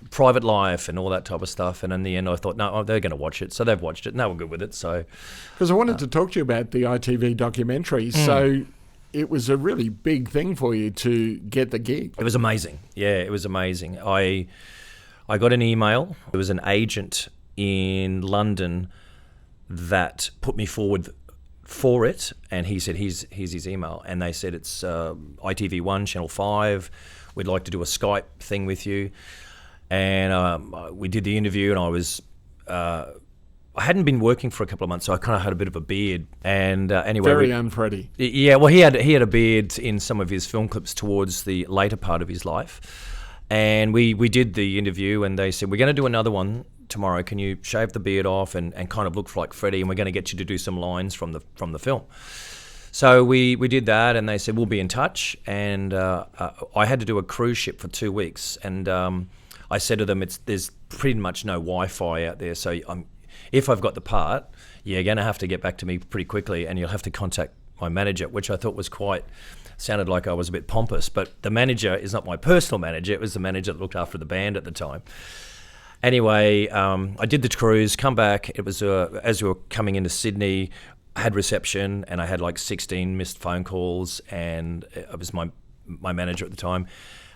private life and all that type of stuff. And in the end, I thought, no, they're going to watch it, so they've watched it, and they were good with it. So, because I wanted to talk to you about the ITV documentary, so it was a really big thing for you to get the gig. It was amazing. Yeah, it was amazing. I got an email. There was an agent in London that put me forward for it, and he said, here's his email, and they said, it's ITV1 Channel 5, we'd like to do a Skype thing with you. And we did the interview, and I hadn't been working for a couple of months, so I kind of had a bit of a beard. And anyway, very unFreddie. Yeah, well, he had a beard in some of his film clips towards the later part of his life. And we did the interview, and they said, we're going to do another one tomorrow. Can you shave the beard off and kind of look like Freddie, and we're going to get you to do some lines from the film. So we did that, and they said, we'll be in touch. And I had to do a cruise ship for 2 weeks, and I said to them, there's pretty much no Wi-Fi out there, so if I've got the part, you're going to have to get back to me pretty quickly, and you'll have to contact my manager, which I thought sounded like I was a bit pompous, but the manager is not my personal manager. It was the manager that looked after the band at the time. Anyway, I did the cruise, come back. It was as we were coming into Sydney, I had reception, and I had like 16 missed phone calls, and it was my manager at the time.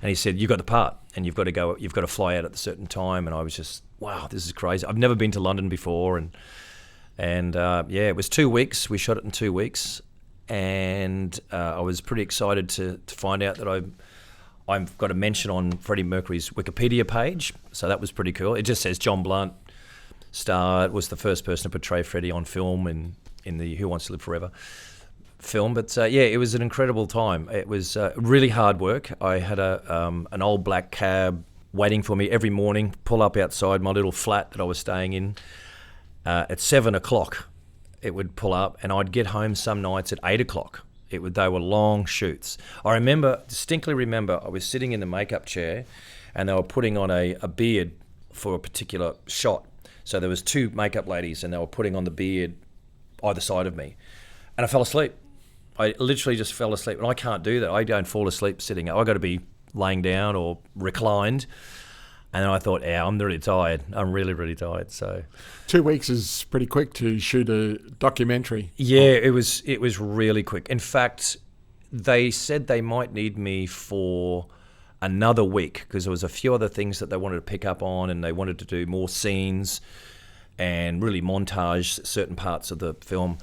And he said, "You got the part, and you've got to fly out at a certain time." And I was just, wow, this is crazy. I've never been to London before, and it was 2 weeks. We shot it in 2 weeks, and I was pretty excited to find out that I've got a mention on Freddie Mercury's Wikipedia page, so that was pretty cool. It just says John Blunt was the first person to portray Freddie on film in the Who Wants to Live Forever film. But it was an incredible time. It was really hard work. I had an old black cab waiting for me every morning, pull up outside my little flat that I was staying in. At 7 o'clock, it would pull up, and I'd get home some nights at 8 o'clock. They were long shoots. I distinctly remember I was sitting in the makeup chair, and they were putting on a beard for a particular shot. So there was 2 makeup ladies, and they were putting on the beard either side of me. And I fell asleep. I literally just fell asleep, and I can't do that. I don't fall asleep sitting up. I've got to be laying down or reclined. And then I thought, I'm really tired. I'm really, really tired. So 2 weeks is pretty quick to shoot a documentary. Yeah, it was really quick. In fact, they said they might need me for another week, because there was a few other things that they wanted to pick up on, and they wanted to do more scenes and really montage certain parts of the film.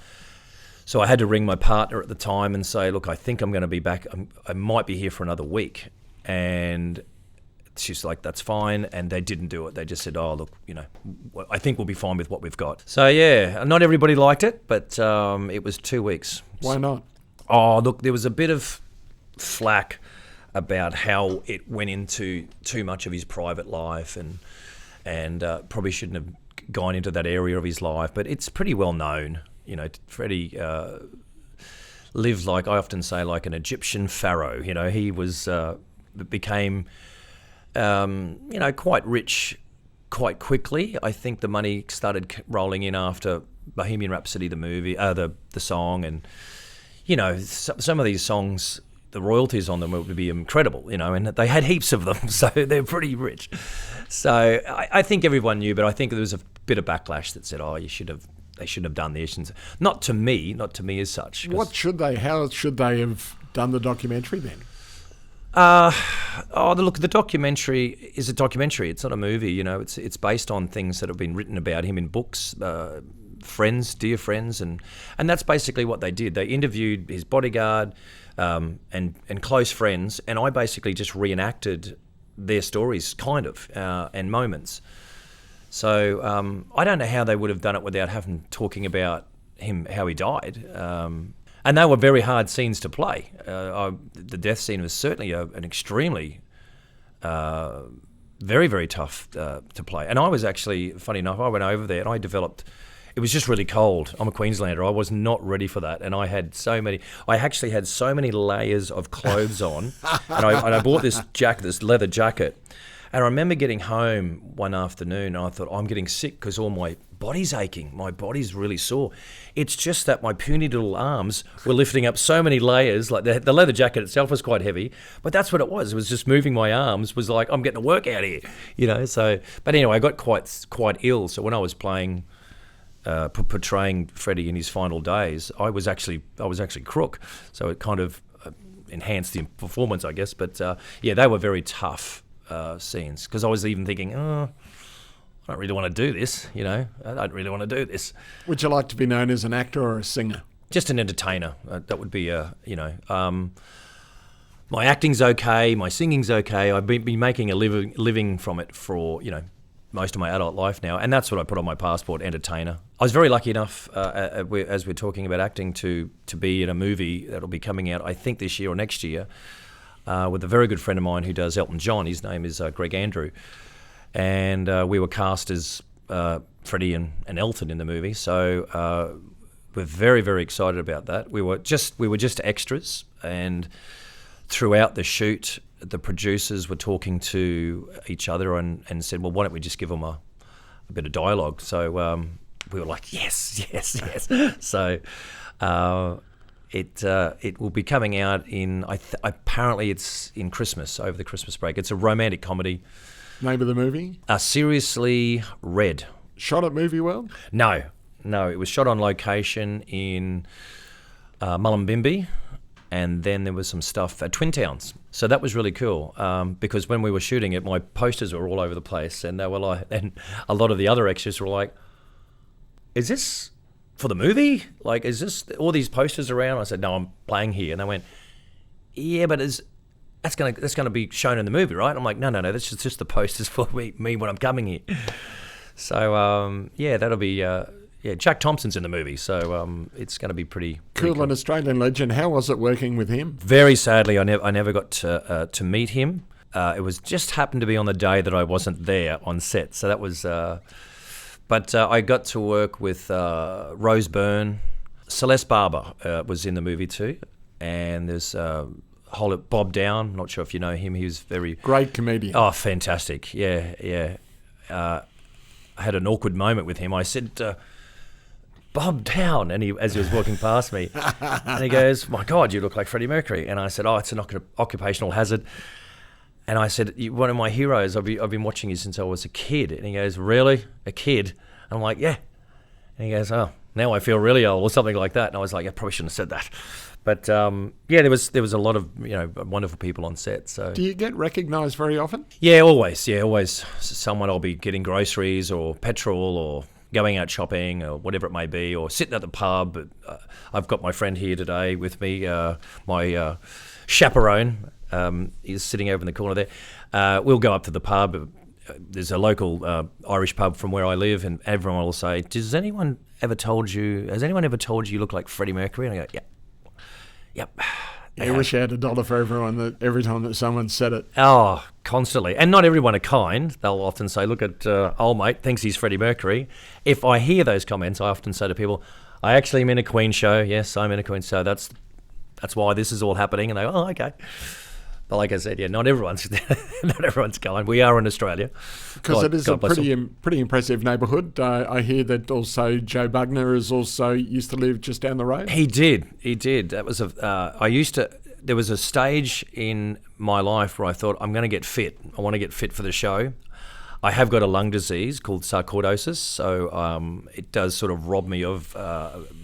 So I had to ring my partner at the time and say, look, I think I'm going to be back. I might be here for another week. And she's like, that's fine. And they didn't do it. They just said, oh, look, I think we'll be fine with what we've got. So, yeah, not everybody liked it, but it was 2 weeks. Why not? Oh, look, there was a bit of flack about how it went into too much of his private life and probably shouldn't have gone into that area of his life. But it's pretty well known. You know, Freddie lived, like I often say, like an Egyptian pharaoh. You know, he became quite rich quite quickly. I think the money started rolling in after Bohemian Rhapsody, the movie, the song, and you know, some of these songs, the royalties on them would be incredible, you know, and they had heaps of them, so they're pretty rich. So I think everyone knew, but I think there was a bit of backlash that said, "Oh, they shouldn't have done this." And not to me as such. How should they have done the documentary then? Look, the documentary is a documentary. It's not a movie, you know. It's based on things that have been written about him in books, dear friends, and that's basically what they did. They interviewed his bodyguard and close friends, and I basically just reenacted their stories, kind of, and moments. So I don't know how they would have done it without talking about him, how he died. And they were very hard scenes to play. The death scene was certainly an extremely, very, very tough to play. And I was actually, funny enough, I went over there and I developed, it was just really cold. I'm a Queenslander. I was not ready for that. And I actually had so many layers of clothes on. And I bought this leather jacket. And I remember getting home one afternoon and I thought, I'm getting sick because all my body's aching. My body's really sore. It's just that my puny little arms were lifting up so many layers. Like the leather jacket itself was quite heavy, but that's what it was. It was just moving my arms was like, I'm getting a workout here, you know. So, but anyway, I got quite ill. So when I was playing, portraying Freddie in his final days, I was actually crook. So it kind of enhanced the performance, I guess. But yeah, they were very tough scenes because I was even thinking, I don't really want to do this, you know. I don't really want to do this. Would you like to be known as an actor or a singer? Just an entertainer. That would be, my acting's okay, my singing's okay. I've been making a living from it for, you know, most of my adult life now, and that's what I put on my passport, entertainer. I was very lucky enough, as we're talking about acting, to be in a movie that'll be coming out, I think, this year or next year, with a very good friend of mine who does Elton John. His name is Greg Andrew. And we were cast as Freddie and Elton in the movie. So we're very, very excited about that. We were just extras. And throughout the shoot, the producers were talking to each other and said, well, why don't we just give them a bit of dialogue? So we were like, yes. So it will be coming out apparently it's in Christmas, over the Christmas break. It's a romantic comedy. Name of the movie? Seriously Red. Shot at Movie World? No. It was shot on location in Mullumbimby, and then there was some stuff at Twin Towns. So that was really cool because when we were shooting it, my posters were all over the place, and they were like, and a lot of the other extras were like, "Is this for the movie? Like, is this all these posters around?" I said, "No, I'm playing here," and they went, "Yeah, but that's gonna be shown in the movie, right?" I'm like, no, that's just the posters for me when I'm coming here. So that'll be Jack Thompson's in the movie, so it's going to be pretty cool. Cool. An Australian legend. How was it working with him? Very sadly, I never got to meet him. It was just happened to be on the day that I wasn't there on set, so that was. But I got to work with Rose Byrne. Celeste Barber was in the movie too, and there's. Bob Down, not sure if you know him. He was very... Great comedian. Oh, fantastic. Yeah. I had an awkward moment with him. I said, Bob Down, and as he was walking past me, and he goes, "My God, you look like Freddie Mercury." And I said, "Oh, it's an occupational hazard." And I said, "You're one of my heroes. I've been watching you since I was a kid." And he goes, "Really? A kid?" And I'm like, "Yeah." And he goes, "Oh, now I feel really old," or something like that. And I was like, "I probably shouldn't have said that." But there was a lot of wonderful people on set. So do you get recognised very often? Yeah, always. Someone, I'll be getting groceries or petrol or going out shopping or whatever it may be, or sitting at the pub. I've got my friend here today with me. My chaperone is sitting over in the corner there. We'll go up to the pub. There's a local Irish pub from where I live, and everyone will say, has anyone ever told you you look like Freddie Mercury? And I go, "Yeah. Yep, I wish I had $1 for every time that someone said it. Oh, constantly. And not everyone are kind. They'll often say, look at old mate, thinks he's Freddie Mercury. If I hear those comments, I often say to people, I actually am in a Queen show. Yes, I'm in a Queen show. That's why this is all happening. And they go, oh, okay. But like I said, yeah, not everyone's kind. We are in Australia. Because it is a pretty impressive neighbourhood. I hear that also Joe Bugner is also used to live just down the road. He did. That was there was a stage in my life where I thought, I'm going to get fit. I want to get fit for the show. I have got a lung disease called sarcoidosis, so it does sort of rob me of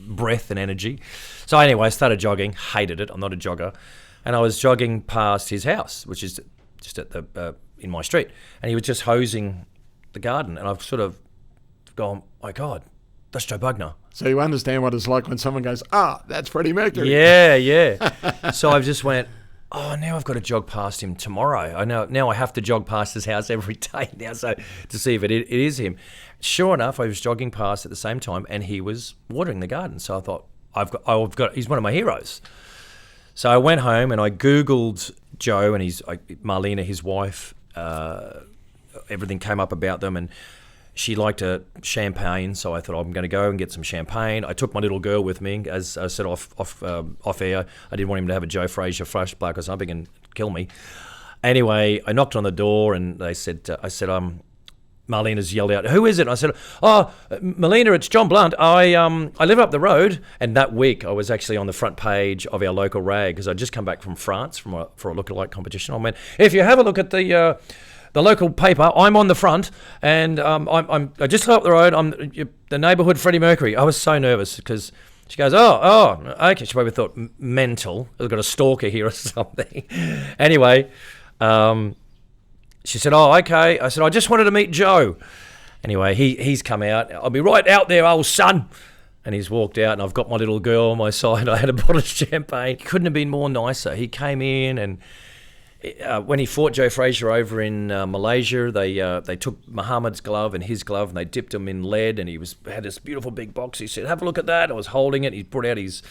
breath and energy. So anyway, I started jogging, hated it. I'm not a jogger. And I was jogging past his house, which is just at the in my street, and he was just hosing the garden, and I've sort of gone, my God, that's Joe Bugner. So you understand what it's like when someone goes, that's Freddie Mercury. Yeah. So I just went, oh, now I've got to jog past him tomorrow. Now I have to jog past his house every day now, so to see if it is him. Sure enough, I was jogging past at the same time, and he was watering the garden. So I thought, he's one of my heroes. So I went home and I Googled Joe and Marlena, his wife. Everything came up about them, and she liked a champagne. So I thought, I'm going to go and get some champagne. I took my little girl with me, as I said off air. I didn't want him to have a Joe Frazier flashback or something and kill me. Anyway, I knocked on the door and I said, Marlena's yelled out, who is it? And I said, Marlena, it's John Blunt. I live up the road. And that week I was actually on the front page of our local rag because I'd just come back from France for a lookalike competition. I went, if you have a look at the local paper, I'm on the front, and I just live up the road. I'm the neighbourhood Freddie Mercury. I was so nervous because she goes, okay. She probably thought mental. I've got a stalker here or something. Anyway, she said, oh, okay. I said, I just wanted to meet Joe. Anyway, he's come out. I'll be right out there, old son. And he's walked out, and I've got my little girl on my side. I had a bottle of champagne. Couldn't have been more nicer. He came in, and when he fought Joe Frazier over in Malaysia, they took Muhammad's glove and his glove, and they dipped him in lead, and he had this beautiful big box. He said, have a look at that. I was holding it. He brought out his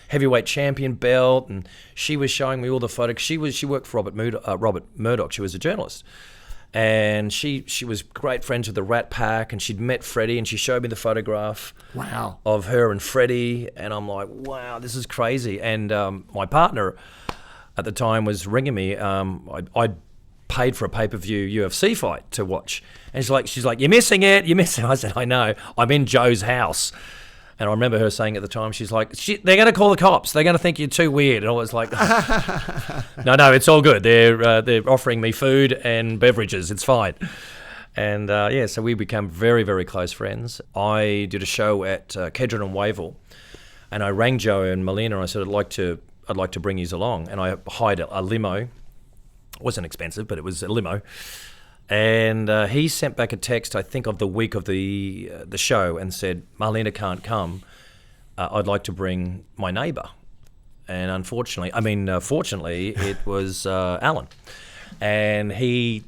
heavyweight champion belt, and she was showing me all the photos. She worked for Robert Murdoch. She was a journalist, and she was great friends with the Rat Pack, and she'd met Freddie, and she showed me the photograph of her and Freddie, and I'm like, wow, this is crazy. And my partner at the time was ringing me. I'd paid for a pay-per-view UFC fight to watch, and she's like, you're missing it. I said, I know. I'm in Joe's house. And I remember her saying at the time, she's like, they're going to call the cops. They're going to think you're too weird. And I was like, no, it's all good. They're offering me food and beverages. It's fine. And so we became very, very close friends. I did a show at Kedron and Wavell, and I rang Joe and Marlena, and I said, I'd like to bring you along. And I hired a limo. It wasn't expensive, but it was a limo. And he sent back a text, I think, of the week of the show, and said, Marlena can't come. I'd like to bring my neighbour. And fortunately, it was Alan. And he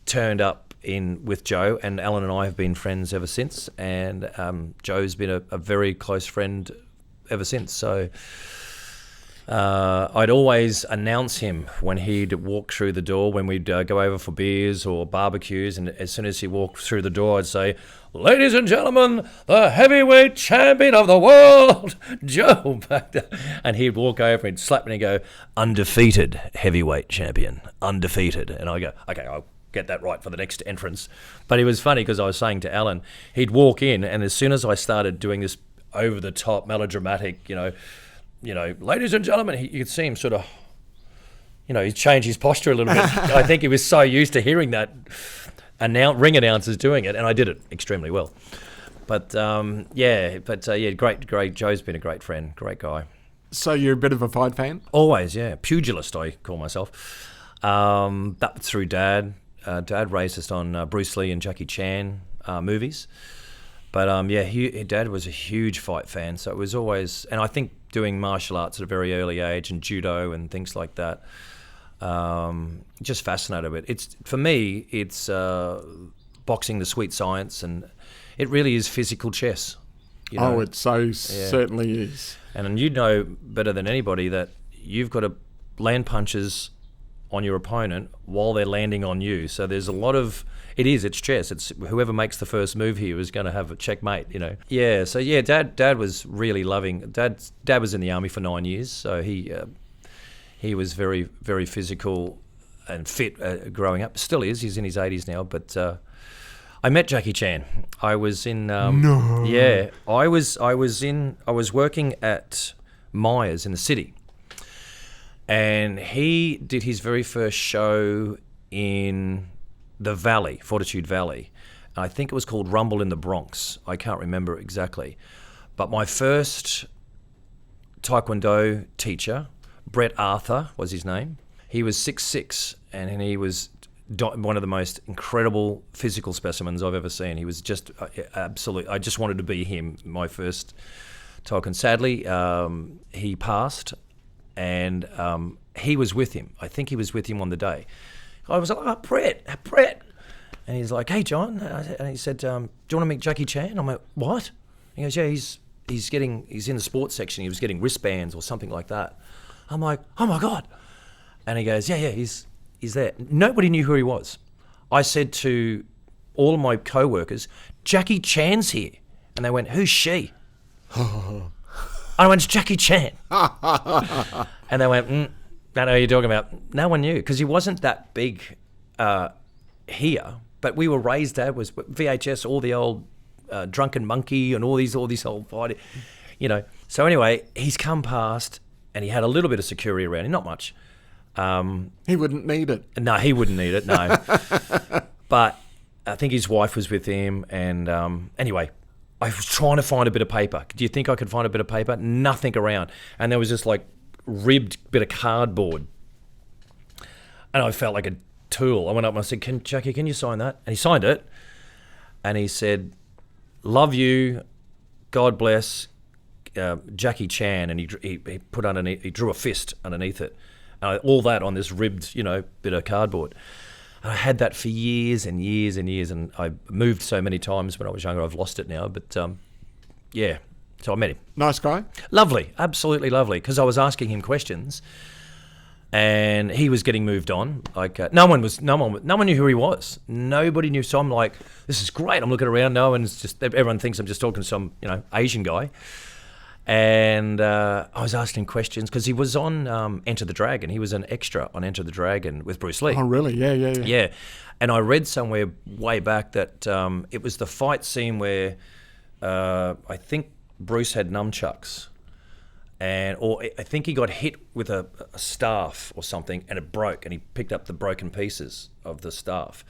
turned up with Joe, and Alan and I have been friends ever since. And Joe's been a very close friend ever since. So I'd always announce him when he'd walk through the door, when we'd go over for beers or barbecues, and as soon as he walked through the door, I'd say, ladies and gentlemen, the heavyweight champion of the world, Joe Bugner. And he'd walk over and slap me and go, undefeated heavyweight champion, undefeated. And I go, okay, I'll get that right for the next entrance. But it was funny because I was saying to Alan, he'd walk in, and as soon as I started doing this over-the-top, melodramatic, ladies and gentlemen, you could see him sort of, he'd change his posture a little bit. I think he was so used to hearing that ring announcers doing it, and I did it extremely well. But, great. Joe's been a great friend, great guy. So you're a bit of a fight fan? Always, yeah. Pugilist, I call myself. That through Dad. Dad raised us on Bruce Lee and Jackie Chan movies. But, Dad was a huge fight fan, so it was always... And I think doing martial arts at a very early age and judo and things like that, just fascinated with it. For me, it's boxing the sweet science, and it really is physical chess. It certainly is. And you know better than anybody that you've got to land punches on your opponent while they're landing on you. So there's a lot of it's chess. It's whoever makes the first move here is going to have a checkmate. Yeah. So yeah, Dad was really loving. Dad was in the army for 9 years, so he was very, very physical and fit growing up. Still is. He's in his 80s now. But I met Jackie Chan. I was in. No. Yeah. I was working at Myers in the city, and he did his very first show in the Valley, Fortitude Valley. I think it was called Rumble in the Bronx. I can't remember exactly. But my first Taekwondo teacher, Brett Arthur was his name. He was 6'6", and he was one of the most incredible physical specimens I've ever seen. He was just absolute. I just wanted to be him, my first Taekwondo. Sadly, he passed, and he was with him. I think he was with him on the day. I was like, oh, Brett. And he's like, hey, John. And he said, do you want to meet Jackie Chan? I'm like, what? He goes, yeah, he's in the sports section. He was getting wristbands or something like that. I'm like, oh, my God. And he goes, yeah, he's there. Nobody knew who he was. I said to all of my co-workers, Jackie Chan's here. And they went, who's she? I went, it's Jackie Chan. And they went, I know who you're talking about. No one knew because he wasn't that big here. But we were raised. Dad was VHS, all the old Drunken Monkey, and all these old fighting, So anyway, he's come past, and he had a little bit of security around him, not much. He wouldn't need it. No, he wouldn't need it. No, but I think his wife was with him, and anyway. I was trying to find a bit of paper. Do you think I could find a bit of paper? Nothing around. And there was this like ribbed bit of cardboard. And I felt like a tool. I went up and I said, Jackie, can you sign that? And he signed it. And he said, love you, God bless, Jackie Chan. And he put underneath, he drew a fist underneath it. All that on this ribbed, bit of cardboard. And I had that for years and years and years, and I moved so many times when I was younger. I've lost it now, but yeah. So I met him. Nice guy. Lovely, absolutely lovely. Because I was asking him questions, and he was getting moved on. Like no one knew who he was. Nobody knew. So I'm like, this is great. I'm looking around. Everyone thinks I'm just talking to some Asian guy. And I was asking him questions because he was on Enter the Dragon. He was an extra on Enter the Dragon with Bruce Lee. Oh, really? Yeah. Yeah. And I read somewhere way back that it was the fight scene where I think Bruce had nunchucks. Or I think he got hit with a staff or something and it broke, and he picked up the broken pieces of the staff.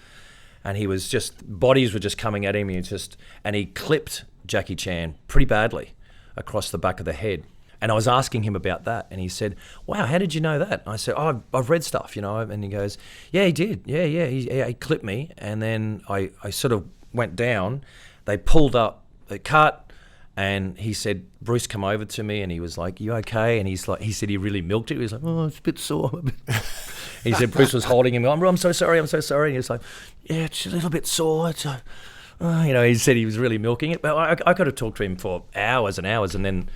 And he was bodies were just coming at him. And he clipped Jackie Chan pretty badly across the back of the head. And I was asking him about that, and he said, wow, how did you know that? And I said, oh, I've read stuff, and he goes, yeah, he did. Yeah, he clipped me, and then I sort of went down. They pulled up the cut, and he said, Bruce, come over to me, and he was like, you okay? And he said he really milked it. He was like, oh, it's a bit sore. He said Bruce was holding him. I'm so sorry. And he was like, yeah, it's a little bit sore. He said he was really milking it. But I could have talked to him for hours and hours, and then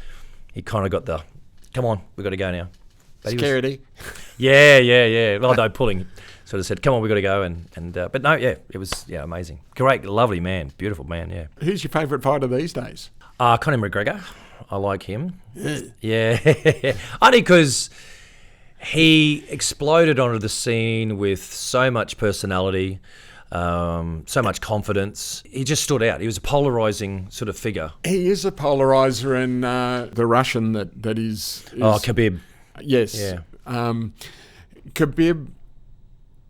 he kind of got the, come on, we've got to go now. But security. Yeah. Well, no, pulling. Sort of said, come on, we've got to go. But no, yeah, it was amazing. Great, lovely man, beautiful man, yeah. Who's your favourite fighter these days? Conor McGregor. I like him. Yeah. Only because he exploded onto the scene with so much personality, so much confidence. He just stood out. He was a polarizing sort of figure. He is a polarizer, and the Russian that is Khabib. Yes. Yeah. Khabib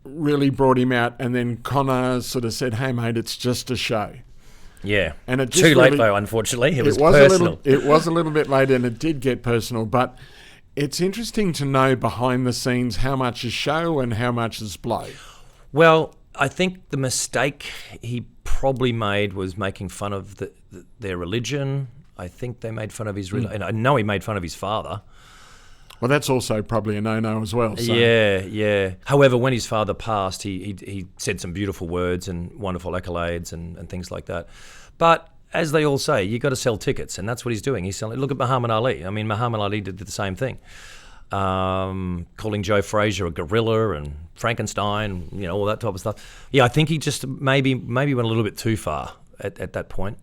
really brought him out, and then Conor sort of said, hey, mate, it's just a show. Yeah. And it just too late, though, unfortunately. It was personal. It was a little bit late, and it did get personal, but it's interesting to know behind the scenes how much is show and how much is blow. Well, I think the mistake he probably made was making fun of their religion. I think they made fun of his religion. And I know he made fun of his father. Well, that's also probably a no-no as well. So. Yeah. However, when his father passed, he said some beautiful words and wonderful accolades and things like that. But as they all say, you got to sell tickets, and that's what he's doing. He's selling. Look at Muhammad Ali. I mean, Muhammad Ali did the same thing. calling Joe Frazier a gorilla and Frankenstein, all that type of stuff. Yeah, I think he just maybe went a little bit too far at that point.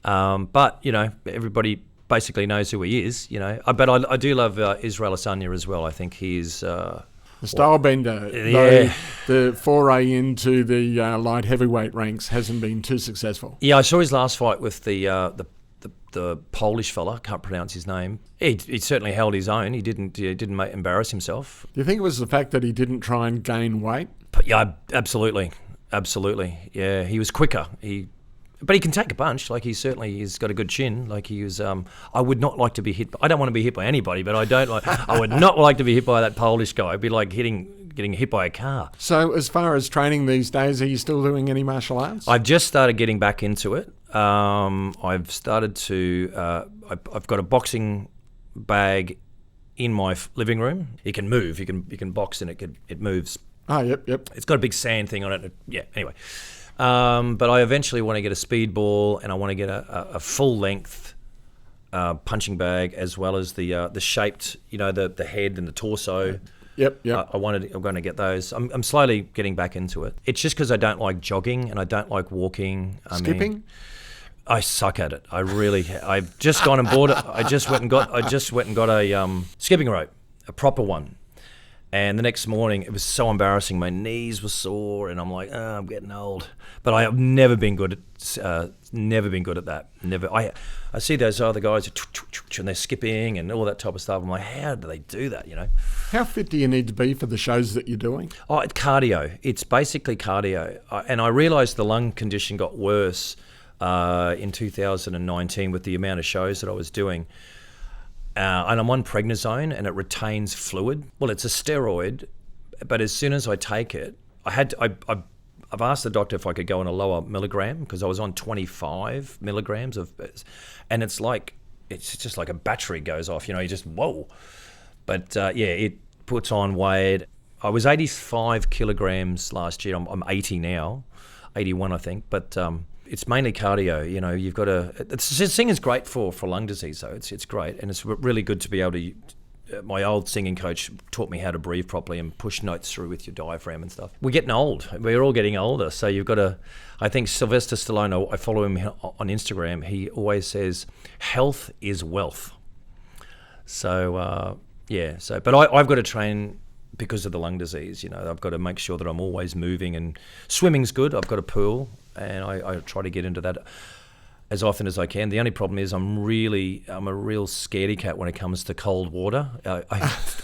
But everybody basically knows who he is. But I do love Israel Adesanya as well. I think he's the style bender. Yeah. The foray into the light heavyweight ranks hasn't been too successful. Yeah, I saw his last fight with the Polish fella. Can't pronounce his name. He certainly held his own. He didn't embarrass himself. Do you think it was the fact that he didn't try and gain weight? But yeah, absolutely. Yeah, he was quicker. But he can take a punch. Like he's got a good chin. Like he was. I would not like to be hit. I don't want to be hit by anybody, but I would not like to be hit by that Polish guy. It'd be like getting hit by a car. So as far as training these days, are you still doing any martial arts? I've just started getting back into it. I've started to. I've got a boxing bag in my living room. It can move. You can box and it moves. Oh, yep. It's got a big sand thing on it. Yeah. Anyway. But I eventually want to get a speed ball, and I want to get a full length punching bag, as well as the shaped, the head and the torso. Yep. I'm going to get those. I'm slowly getting back into it. It's just because I don't like jogging and I don't like walking. Skipping? I suck at it. I've just gone and bought it. I just went and got a skipping rope, a proper one. And the next morning, it was so embarrassing. My knees were sore, and I'm like, oh, I'm getting old. But I have never been good at that. Never. I see those other guys, and they're skipping and all that type of stuff. I'm like, how do they do that? How fit do you need to be for the shows that you're doing? Oh, it's cardio. It's basically cardio. And I realised the lung condition got worse in 2019 with the amount of shows that I was doing. And I'm on prednisone, and it retains fluid. Well, it's a steroid, but as soon as I take it, I've asked the doctor if I could go on a lower milligram, because I was on 25 milligrams and it's just like a battery goes off. You just whoa. But it puts on weight. I was 85 kilograms last year. I'm 80 now, 81 I think. But it's mainly cardio. You've got to. Singing's great for lung disease, though. It's great, and it's really good to be able to. My old singing coach taught me how to breathe properly and push notes through with your diaphragm and stuff. We're getting old. We're all getting older, so you've got to. I think Sylvester Stallone. I follow him on Instagram. He always says, "Health is wealth." So but I've got to train because of the lung disease. I've got to make sure that I'm always moving, and swimming's good. I've got a pool, and I try to get into that as often as I can. The only problem is I'm a real scaredy cat when it comes to cold water.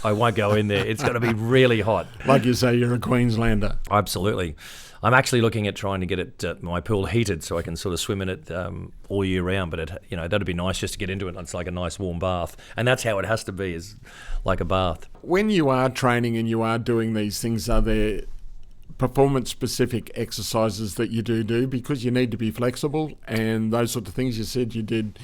I won't go in there. It's got to be really hot. Like you say, you're a Queenslander. Absolutely. I'm actually looking at trying to get my pool heated so I can sort of swim in it all year round. But that'd be nice just to get into it. It's like a nice warm bath, and that's how it has to be, is like a bath. When you are training and you are doing these things, are there performance-specific exercises that you do, because you need to be flexible and those sort of things? You said you did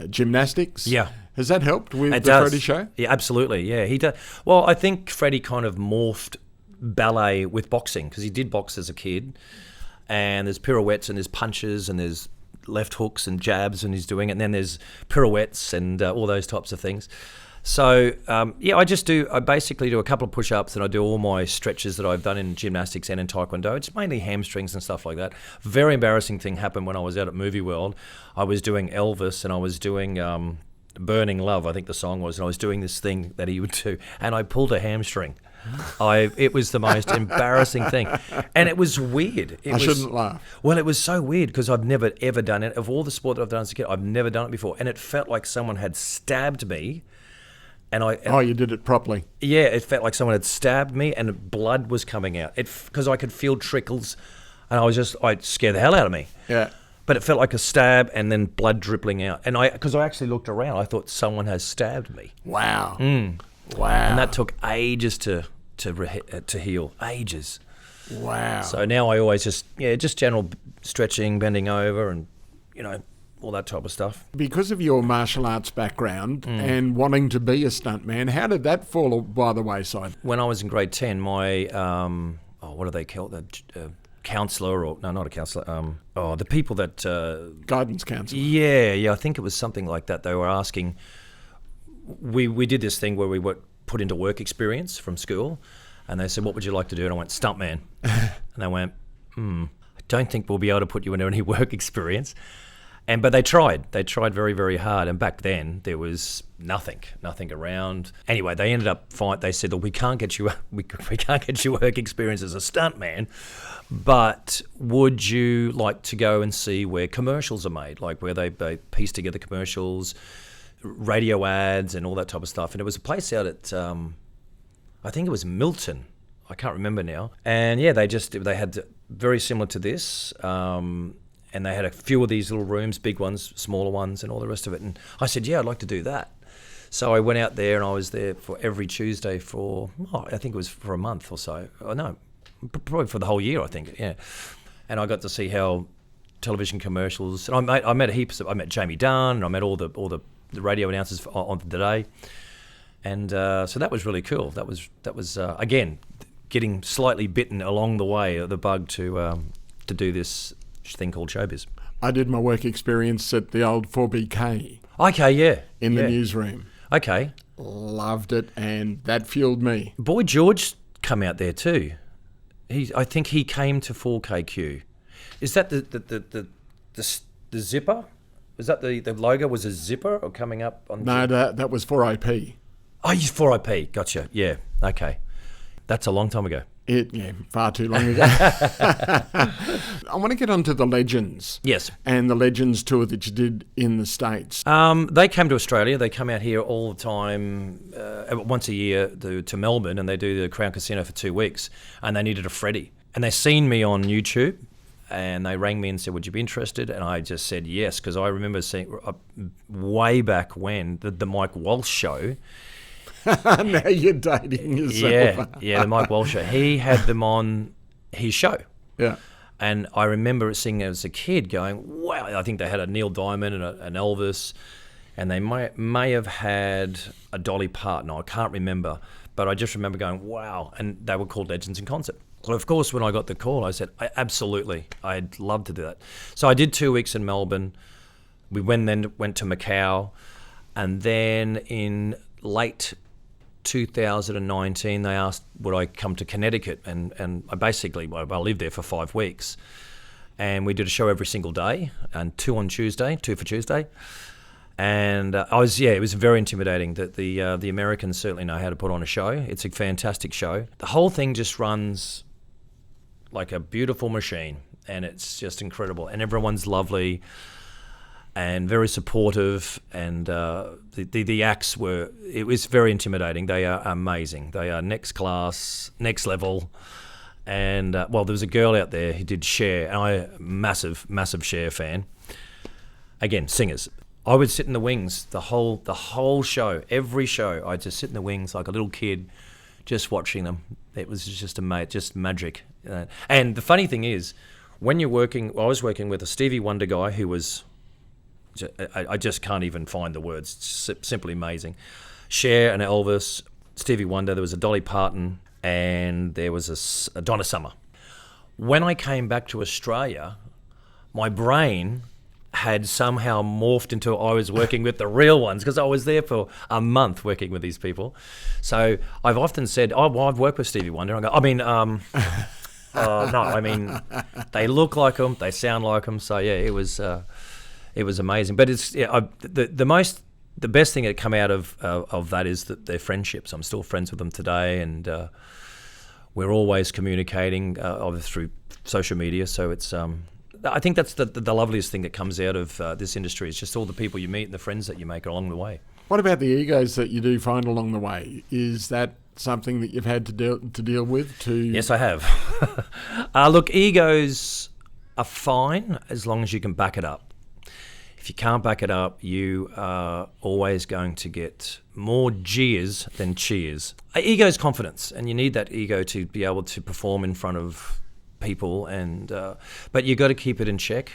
gymnastics. Yeah. Has that helped with the Freddie show? Yeah, absolutely. Yeah, he does. Well, I think Freddie kind of morphed ballet with boxing, because he did box as a kid, and there's pirouettes and there's punches and there's left hooks and jabs, and he's doing it, and then there's pirouettes and all those types of things. So, I basically do a couple of push-ups, and I do all my stretches that I've done in gymnastics and in Taekwondo. It's mainly hamstrings and stuff like that. Very embarrassing thing happened when I was out at Movie World. I was doing Elvis, and I was doing Burning Love, I think the song was, and I was doing this thing that he would do, and I pulled a hamstring. It was the most embarrassing thing, and it was weird. I shouldn't laugh. Well, it was so weird, because I've never ever done it. Of all the sport that I've done as a kid, I've never done it before, and it felt like someone had stabbed me. You did it properly. Yeah, it felt like someone had stabbed me, and blood was coming out. Because I could feel trickles, and I scared the hell out of me. Yeah. But it felt like a stab, and then blood dripping out. And because I actually looked around, I thought someone has stabbed me. Wow. Wow. And that took ages to heal. Ages. Wow. So now I always just general stretching, bending over, and all that type of stuff. Because of your martial arts background and wanting to be a stuntman, how did that fall by the wayside? When I was in grade 10, my what do they call it? Counsellor, or no, not a counsellor. The people that guidance counsellor. Yeah, I think it was something like that. They were asking. We did this thing where we put into work experience from school, and they said, what would you like to do? And I went, stuntman. And they went, I don't think we'll be able to put you into any work experience. But they tried very, very hard. And back then there was nothing around. Anyway, they ended up they said, we can't get you work experience as a stuntman, but would you like to go and see where commercials are made, like where they piece together commercials, radio ads and all that type of stuff. And it was a place out at, I think it was Milton. I can't remember now. And yeah, they had very similar to this. And they had a few of these little rooms, big ones, smaller ones, and all the rest of it. And I said, yeah, I'd like to do that. So I went out there, and I was there for every Tuesday for, I think it was for a month or so. Oh, no, probably for the whole year, I think, yeah. And I got to see how television commercials, and I met Jamie Dunn, and I met all the radio announcers on the day. And so that was really cool. That was again, getting slightly bitten along the way, the bug to do this thing called showbiz. I did my work experience at the old 4BK. Okay, yeah. In the newsroom. Okay. Loved it, and that fueled me. Boy George come out there too. I think he came to 4KQ. Is that the zipper? Was that the logo was a zipper or coming up on? No, that was 4IP. Oh, he's 4IP. Gotcha. Yeah. Okay. That's a long time ago. Far too long ago. I want to get onto the Legends. Yes. And the Legends tour that you did in the States. They came to Australia. They come out here all the time, once a year to Melbourne, and they do the Crown Casino for 2 weeks, and they needed a Freddie. And they seen me on YouTube, and they rang me and said, would you be interested? And I just said yes, because I remember seeing way back when the Mike Walsh show. Now you're dating yourself. Yeah, the Mike Walsh show. He had them on his show. Yeah. And I remember seeing it as a kid going, wow, I think they had a Neil Diamond and an Elvis, and they may have had a Dolly Parton. I can't remember, but I just remember going, wow, and they were called Legends in Concert. Well, of course, when I got the call, I said, absolutely, I'd love to do that. So I did 2 weeks in Melbourne. We went to Macau, and then in late 2019, they asked would I come to Connecticut, and I lived there for 5 weeks, and we did a show every single day, and two for Tuesday, and it was very intimidating. That the Americans certainly know how to put on a show. It's a fantastic show. The whole thing just runs like a beautiful machine, and it's just incredible, and everyone's lovely and very supportive, and the acts it was very intimidating. They are amazing. They are next class, next level. And there was a girl out there who did Cher, and I'm a massive Cher fan. Again, singers. I would sit in the wings the whole show, every show. I'd just sit in the wings like a little kid, just watching them. It was just magic. And the funny thing is, when I was working with a Stevie Wonder guy who was, I just can't even find the words. It's simply amazing. Cher and Elvis, Stevie Wonder. There was a Dolly Parton, and there was a Donna Summer. When I came back to Australia, my brain had somehow morphed into I was working with the real ones, because I was there for a month working with these people. So I've often said, I've worked with Stevie Wonder. No, I mean, they look like them, they sound like them. So yeah, it was amazing. But it's the best thing that come out of that is that their friendships. I'm still friends with them today, and we're always communicating through social media. So it's I think that's the loveliest thing that comes out of this industry. It's just all the people you meet and the friends that you make along the way. What about the egos that you do find along the way? Is that something that you've had to deal with? Yes, I have. Look, egos are fine as long as you can back it up. If you can't back it up, you are always going to get more jeers than cheers. Ego is confidence, and you need that ego to be able to perform in front of people. And but you got to keep it in check.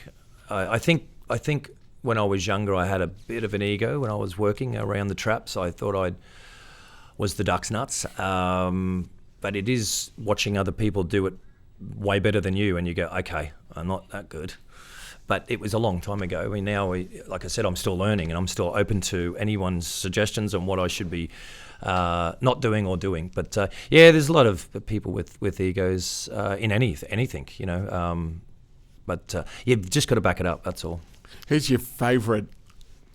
I think when I was younger, I had a bit of an ego when I was working around the traps. I thought I was the duck's nuts. But it is watching other people do it way better than you, and you go, okay, I'm not that good. But it was a long time ago. I mean, like I said, I'm still learning, and I'm still open to anyone's suggestions on what I should be not doing or doing. But yeah, there's a lot of people with egos in anything, you know. But you've just got to back it up. That's all. Who's your favourite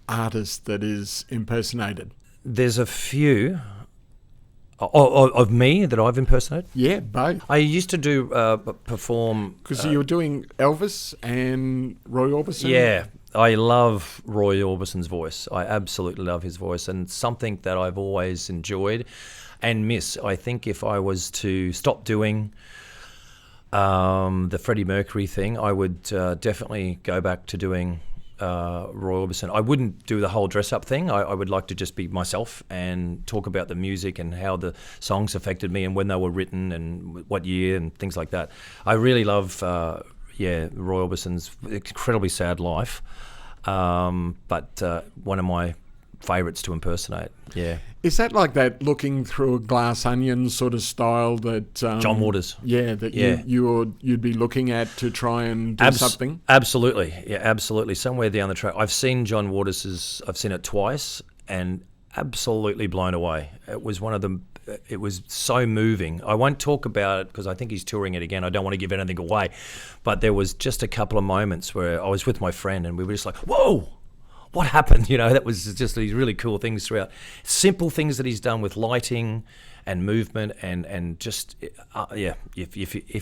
artist that is impersonated? There's a few of me that I've impersonated. Yeah, both. I used to do perform Because you were doing Elvis and Roy Orbison? Yeah, I love Roy Orbison's voice. I absolutely love his voice, and something that I've always enjoyed and miss. I think if I was to stop doing the Freddie Mercury thing, I would definitely go back to doing Roy Orbison. I wouldn't do the whole dress-up thing. I would like to just be myself and talk about the music and how the songs affected me and when they were written and what year and things like that. I really love, Roy Orbison's incredibly sad life, but one of my favourites to impersonate. Yeah. Is that like that looking through a glass onion sort of style that John Waters? Yeah, that you'd be looking at to try and do something? Absolutely, yeah, absolutely. Somewhere down the track, I've seen John Waters'. I've seen it twice, and absolutely blown away. It was one of the. It was so moving. I won't talk about it because I think he's touring it again. I don't want to give anything away, but there was just a couple of moments where I was with my friend and we were just like, "Whoa! What happened?" You know, that was just these really cool things throughout. Simple things that he's done with lighting and movement and just, yeah, if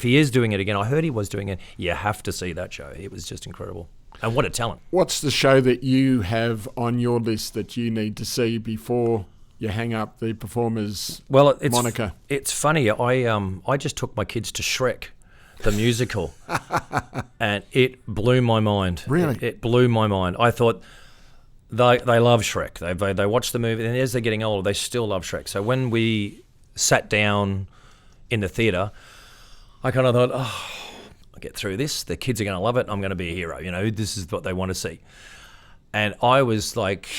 he is doing it again, I heard he was doing it, you have to see that show. It was just incredible. And what a talent. What's the show that you have on your list that you need to see before you hang up the performer's moniker? It's funny. I just took my kids to Shrek, the musical, and it blew my mind. Really? It blew my mind. I thought... They love Shrek. They watch the movie, and as they're getting older, they still love Shrek. So when we sat down in the theatre, I kind of thought, I'll get through this. The kids are going to love it. I'm going to be a hero. You know, this is what they want to see. And I was like,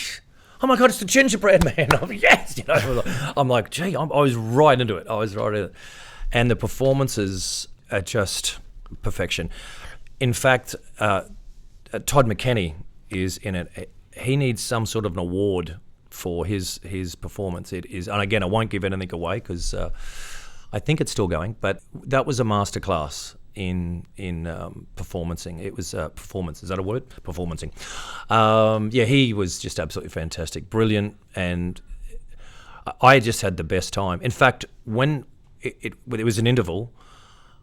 oh my God, it's the gingerbread man. I'm like, yes. You know, I'm like, gee, I was right into it. And the performances are just perfection. In fact, Todd McKenney is in it. He needs some sort of an award for his performance. It is, and again, I won't give anything away because I think it's still going. But that was a masterclass in performancing. It was performance. Is that a word? Performancing. Yeah, he was just absolutely fantastic, brilliant, and I just had the best time. In fact, when it was an interval,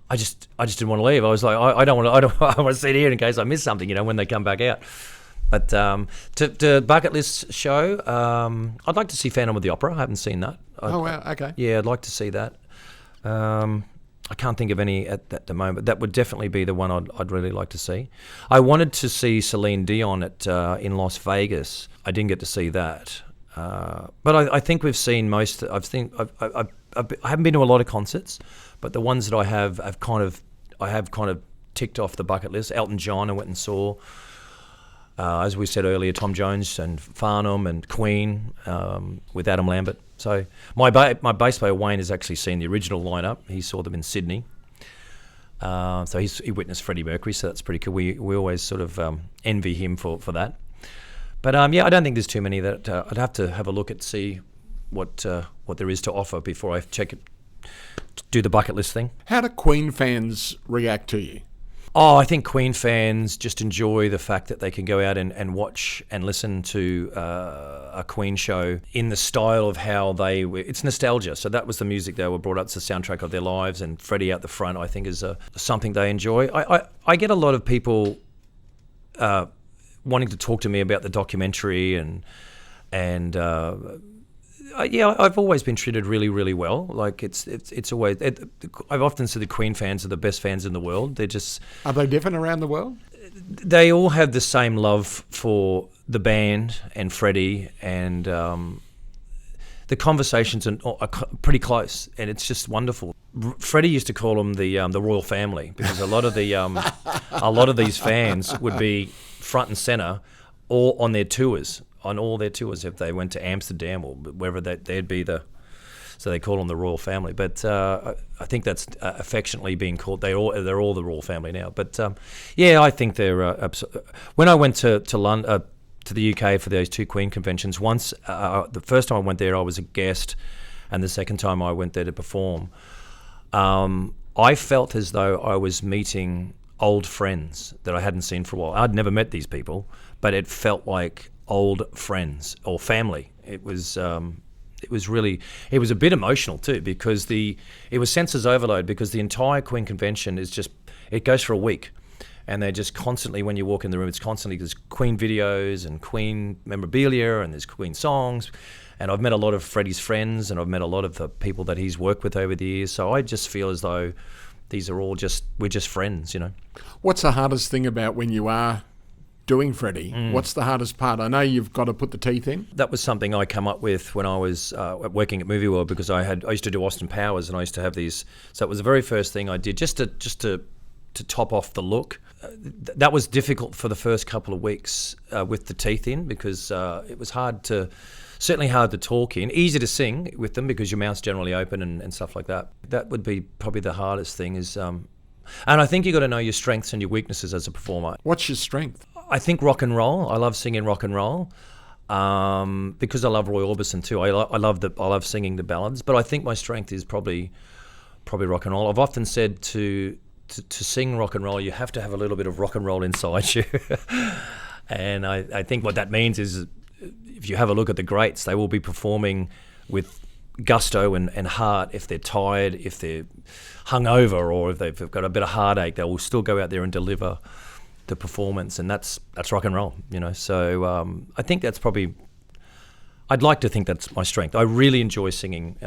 I just didn't want to leave. I was like, I want to sit here in case I miss something. You know, when they come back out. But to bucket list show, I'd like to see Phantom of the Opera. I haven't seen that. Wow, okay. Yeah, I'd like to see that. I can't think of any at the moment. That would definitely be the one I'd really like to see. I wanted to see Celine Dion in Las Vegas. I didn't get to see that. But I think we've seen most. I haven't been to a lot of concerts, but the ones that I have kind of ticked off the bucket list. Elton John, I went and saw. As we said earlier, Tom Jones and Farnham and Queen with Adam Lambert. So my bass player Wayne has actually seen the original lineup. He saw them in Sydney. So he witnessed Freddie Mercury, so that's pretty cool. We always sort of envy him for that. But yeah, I don't think there's too many that I'd have to have a look at, see what there is to offer before I check it, do the bucket list thing. How do Queen fans react to you? Oh, I think Queen fans just enjoy the fact that they can go out and watch and listen to a Queen show in the style of how they were. It's nostalgia. So that was the music they were brought up. It's the soundtrack of their lives. And Freddie out the front, I think, is something they enjoy. I get a lot of people wanting to talk to me about the documentary and yeah, I've always been treated really, really well. Like it's always. I've often said the Queen fans are the best fans in the world. They're just. Are they different around the world? They all have the same love for the band and Freddie, and the conversations are pretty close, and it's just wonderful. Freddie used to call them the royal family because a lot of these fans would be front and center, all on their tours. On all their tours, if they went to Amsterdam or wherever they'd be so they call them the royal family. But I think that's affectionately being called. They're all the royal family now. But yeah, I think they're. When I went to London, to the UK for those 2 Queen conventions. Once, the first time I went there, I was a guest, and the second time I went there to perform. I felt as though I was meeting old friends that I hadn't seen for a while. I'd never met these people, but it felt like old friends or family. It was really, it was a bit emotional too, because it was senses overload, because the entire Queen convention it goes for a week. And they're just constantly, when you walk in the room, it's constantly, there's Queen videos and Queen memorabilia and there's Queen songs. And I've met a lot of Freddie's friends, and I've met a lot of the people that he's worked with over the years. So I just feel as though these are all we're just friends, you know. What's the hardest thing about when you are doing Freddie? What's the hardest part? I know you've got to put the teeth in. That was something I come up with when I was working at Movie World, because I used to do Austin Powers, and I used to have these. So it was the very first thing I did, just to top off the look. That was difficult for the first couple of weeks with the teeth in, because it was certainly hard to talk in. Easy to sing with them because your mouth's generally open and stuff like that. That would be probably the hardest thing is, and I think you got to know your strengths and your weaknesses as a performer. What's your strength? I think rock and roll. I love singing rock and roll because I love Roy Orbison too. I love singing the ballads, but I think my strength is probably rock and roll. I've often said to sing rock and roll, you have to have a little bit of rock and roll inside you. And I think what that means is, if you have a look at the greats, they will be performing with gusto and heart. If they're tired, if they're hungover, or if they've got a bit of heartache, they will still go out there and deliver the performance. And that's rock and roll, you know. So I think that's probably, I'd like to think that's my strength. I really enjoy singing,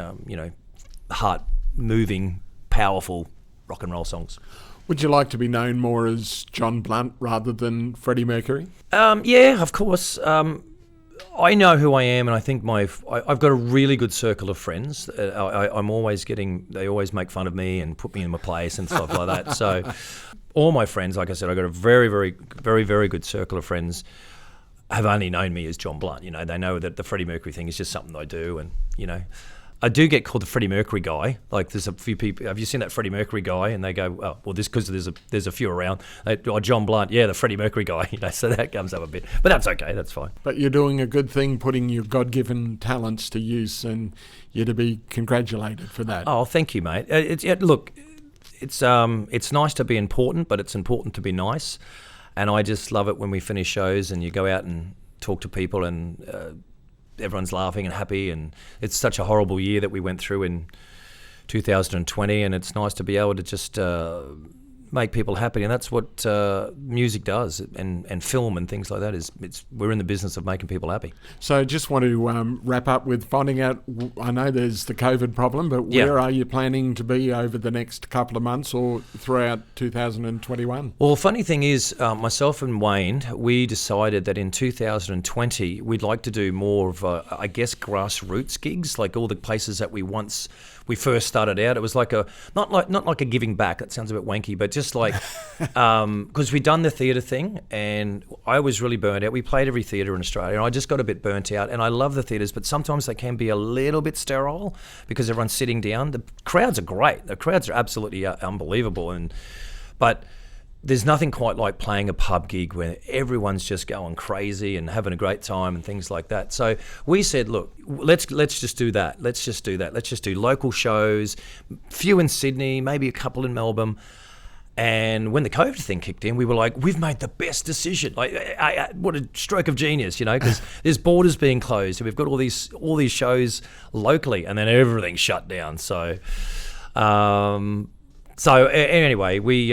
heart-moving, powerful rock and roll songs. Would you like to be known more as John Blunt rather than Freddie Mercury? Yeah, of course. I know who I am, and I think I've got a really good circle of friends. I'm always they always make fun of me and put me in my place and stuff like that. So all my friends, like I said, I've got a very, very, very, very good circle of friends, have only known me as John Blunt. You know, they know that the Freddie Mercury thing is just something I do, and, you know, I do get called the Freddie Mercury guy. Like, there's a few people. Have you seen that Freddie Mercury guy? And they go, "Oh, well, this because there's a few around." John Blunt, yeah, the Freddie Mercury guy. You know, so that comes up a bit, but that's okay. That's fine. But you're doing a good thing, putting your God-given talents to use, and you're to be congratulated for that. Oh, thank you, mate. Look, it's nice to be important, but it's important to be nice. And I just love it when we finish shows and you go out and talk to people and. Everyone's laughing and happy, and it's such a horrible year that we went through in 2020, and it's nice to be able to just make people happy, and that's what music does, and film and things like that. We're in the business of making people happy. So just want to wrap up with finding out, I know there's the COVID problem, but where are you planning to be over the next couple of months or throughout 2021? Well, funny thing is, myself and Wayne, we decided that in 2020 we'd like to do more of, I guess, grassroots gigs, like all the places that we first started out. It was like not like a giving back. That sounds a bit wanky, but just like because we'd done the theatre thing, and I was really burnt out. We played every theatre in Australia, and I just got a bit burnt out. And I love the theatres, but sometimes they can be a little bit sterile because everyone's sitting down. The crowds are great. The crowds are absolutely unbelievable, but there's nothing quite like playing a pub gig where everyone's just going crazy and having a great time and things like that. So we said, look, let's just do that. Let's just do local shows, few in Sydney, maybe a couple in Melbourne. And when the COVID thing kicked in, we were like, we've made the best decision. Like, what a stroke of genius, you know, because there's borders being closed, and we've got all these shows locally, and then everything shut down. So. So anyway, we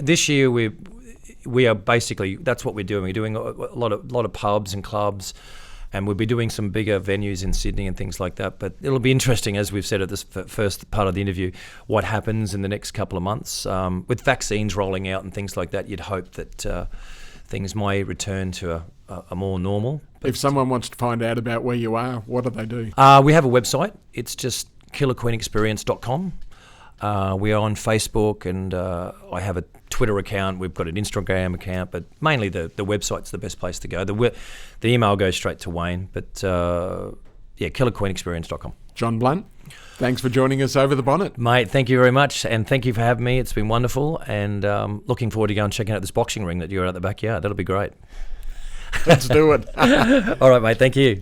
this year we are basically, that's what we're doing. We're doing a lot of pubs and clubs, and we'll be doing some bigger venues in Sydney and things like that. But it'll be interesting, as we've said at this first part of the interview, what happens in the next couple of months with vaccines rolling out and things like that. You'd hope that things might return to a more normal. But if someone wants to find out about where you are, what do they do? We have a website. It's just killerqueenexperience.com. We are on Facebook, and I have a Twitter account. We've got an Instagram account, but mainly the website's the best place to go. The email goes straight to Wayne, but killerqueenexperience.com. John Blunt, thanks for joining us over the bonnet. Mate, thank you very much, and thank you for having me. It's been wonderful, and looking forward to going and checking out this boxing ring that you're at the backyard. That'll be great. Let's do it. All right, mate. Thank you.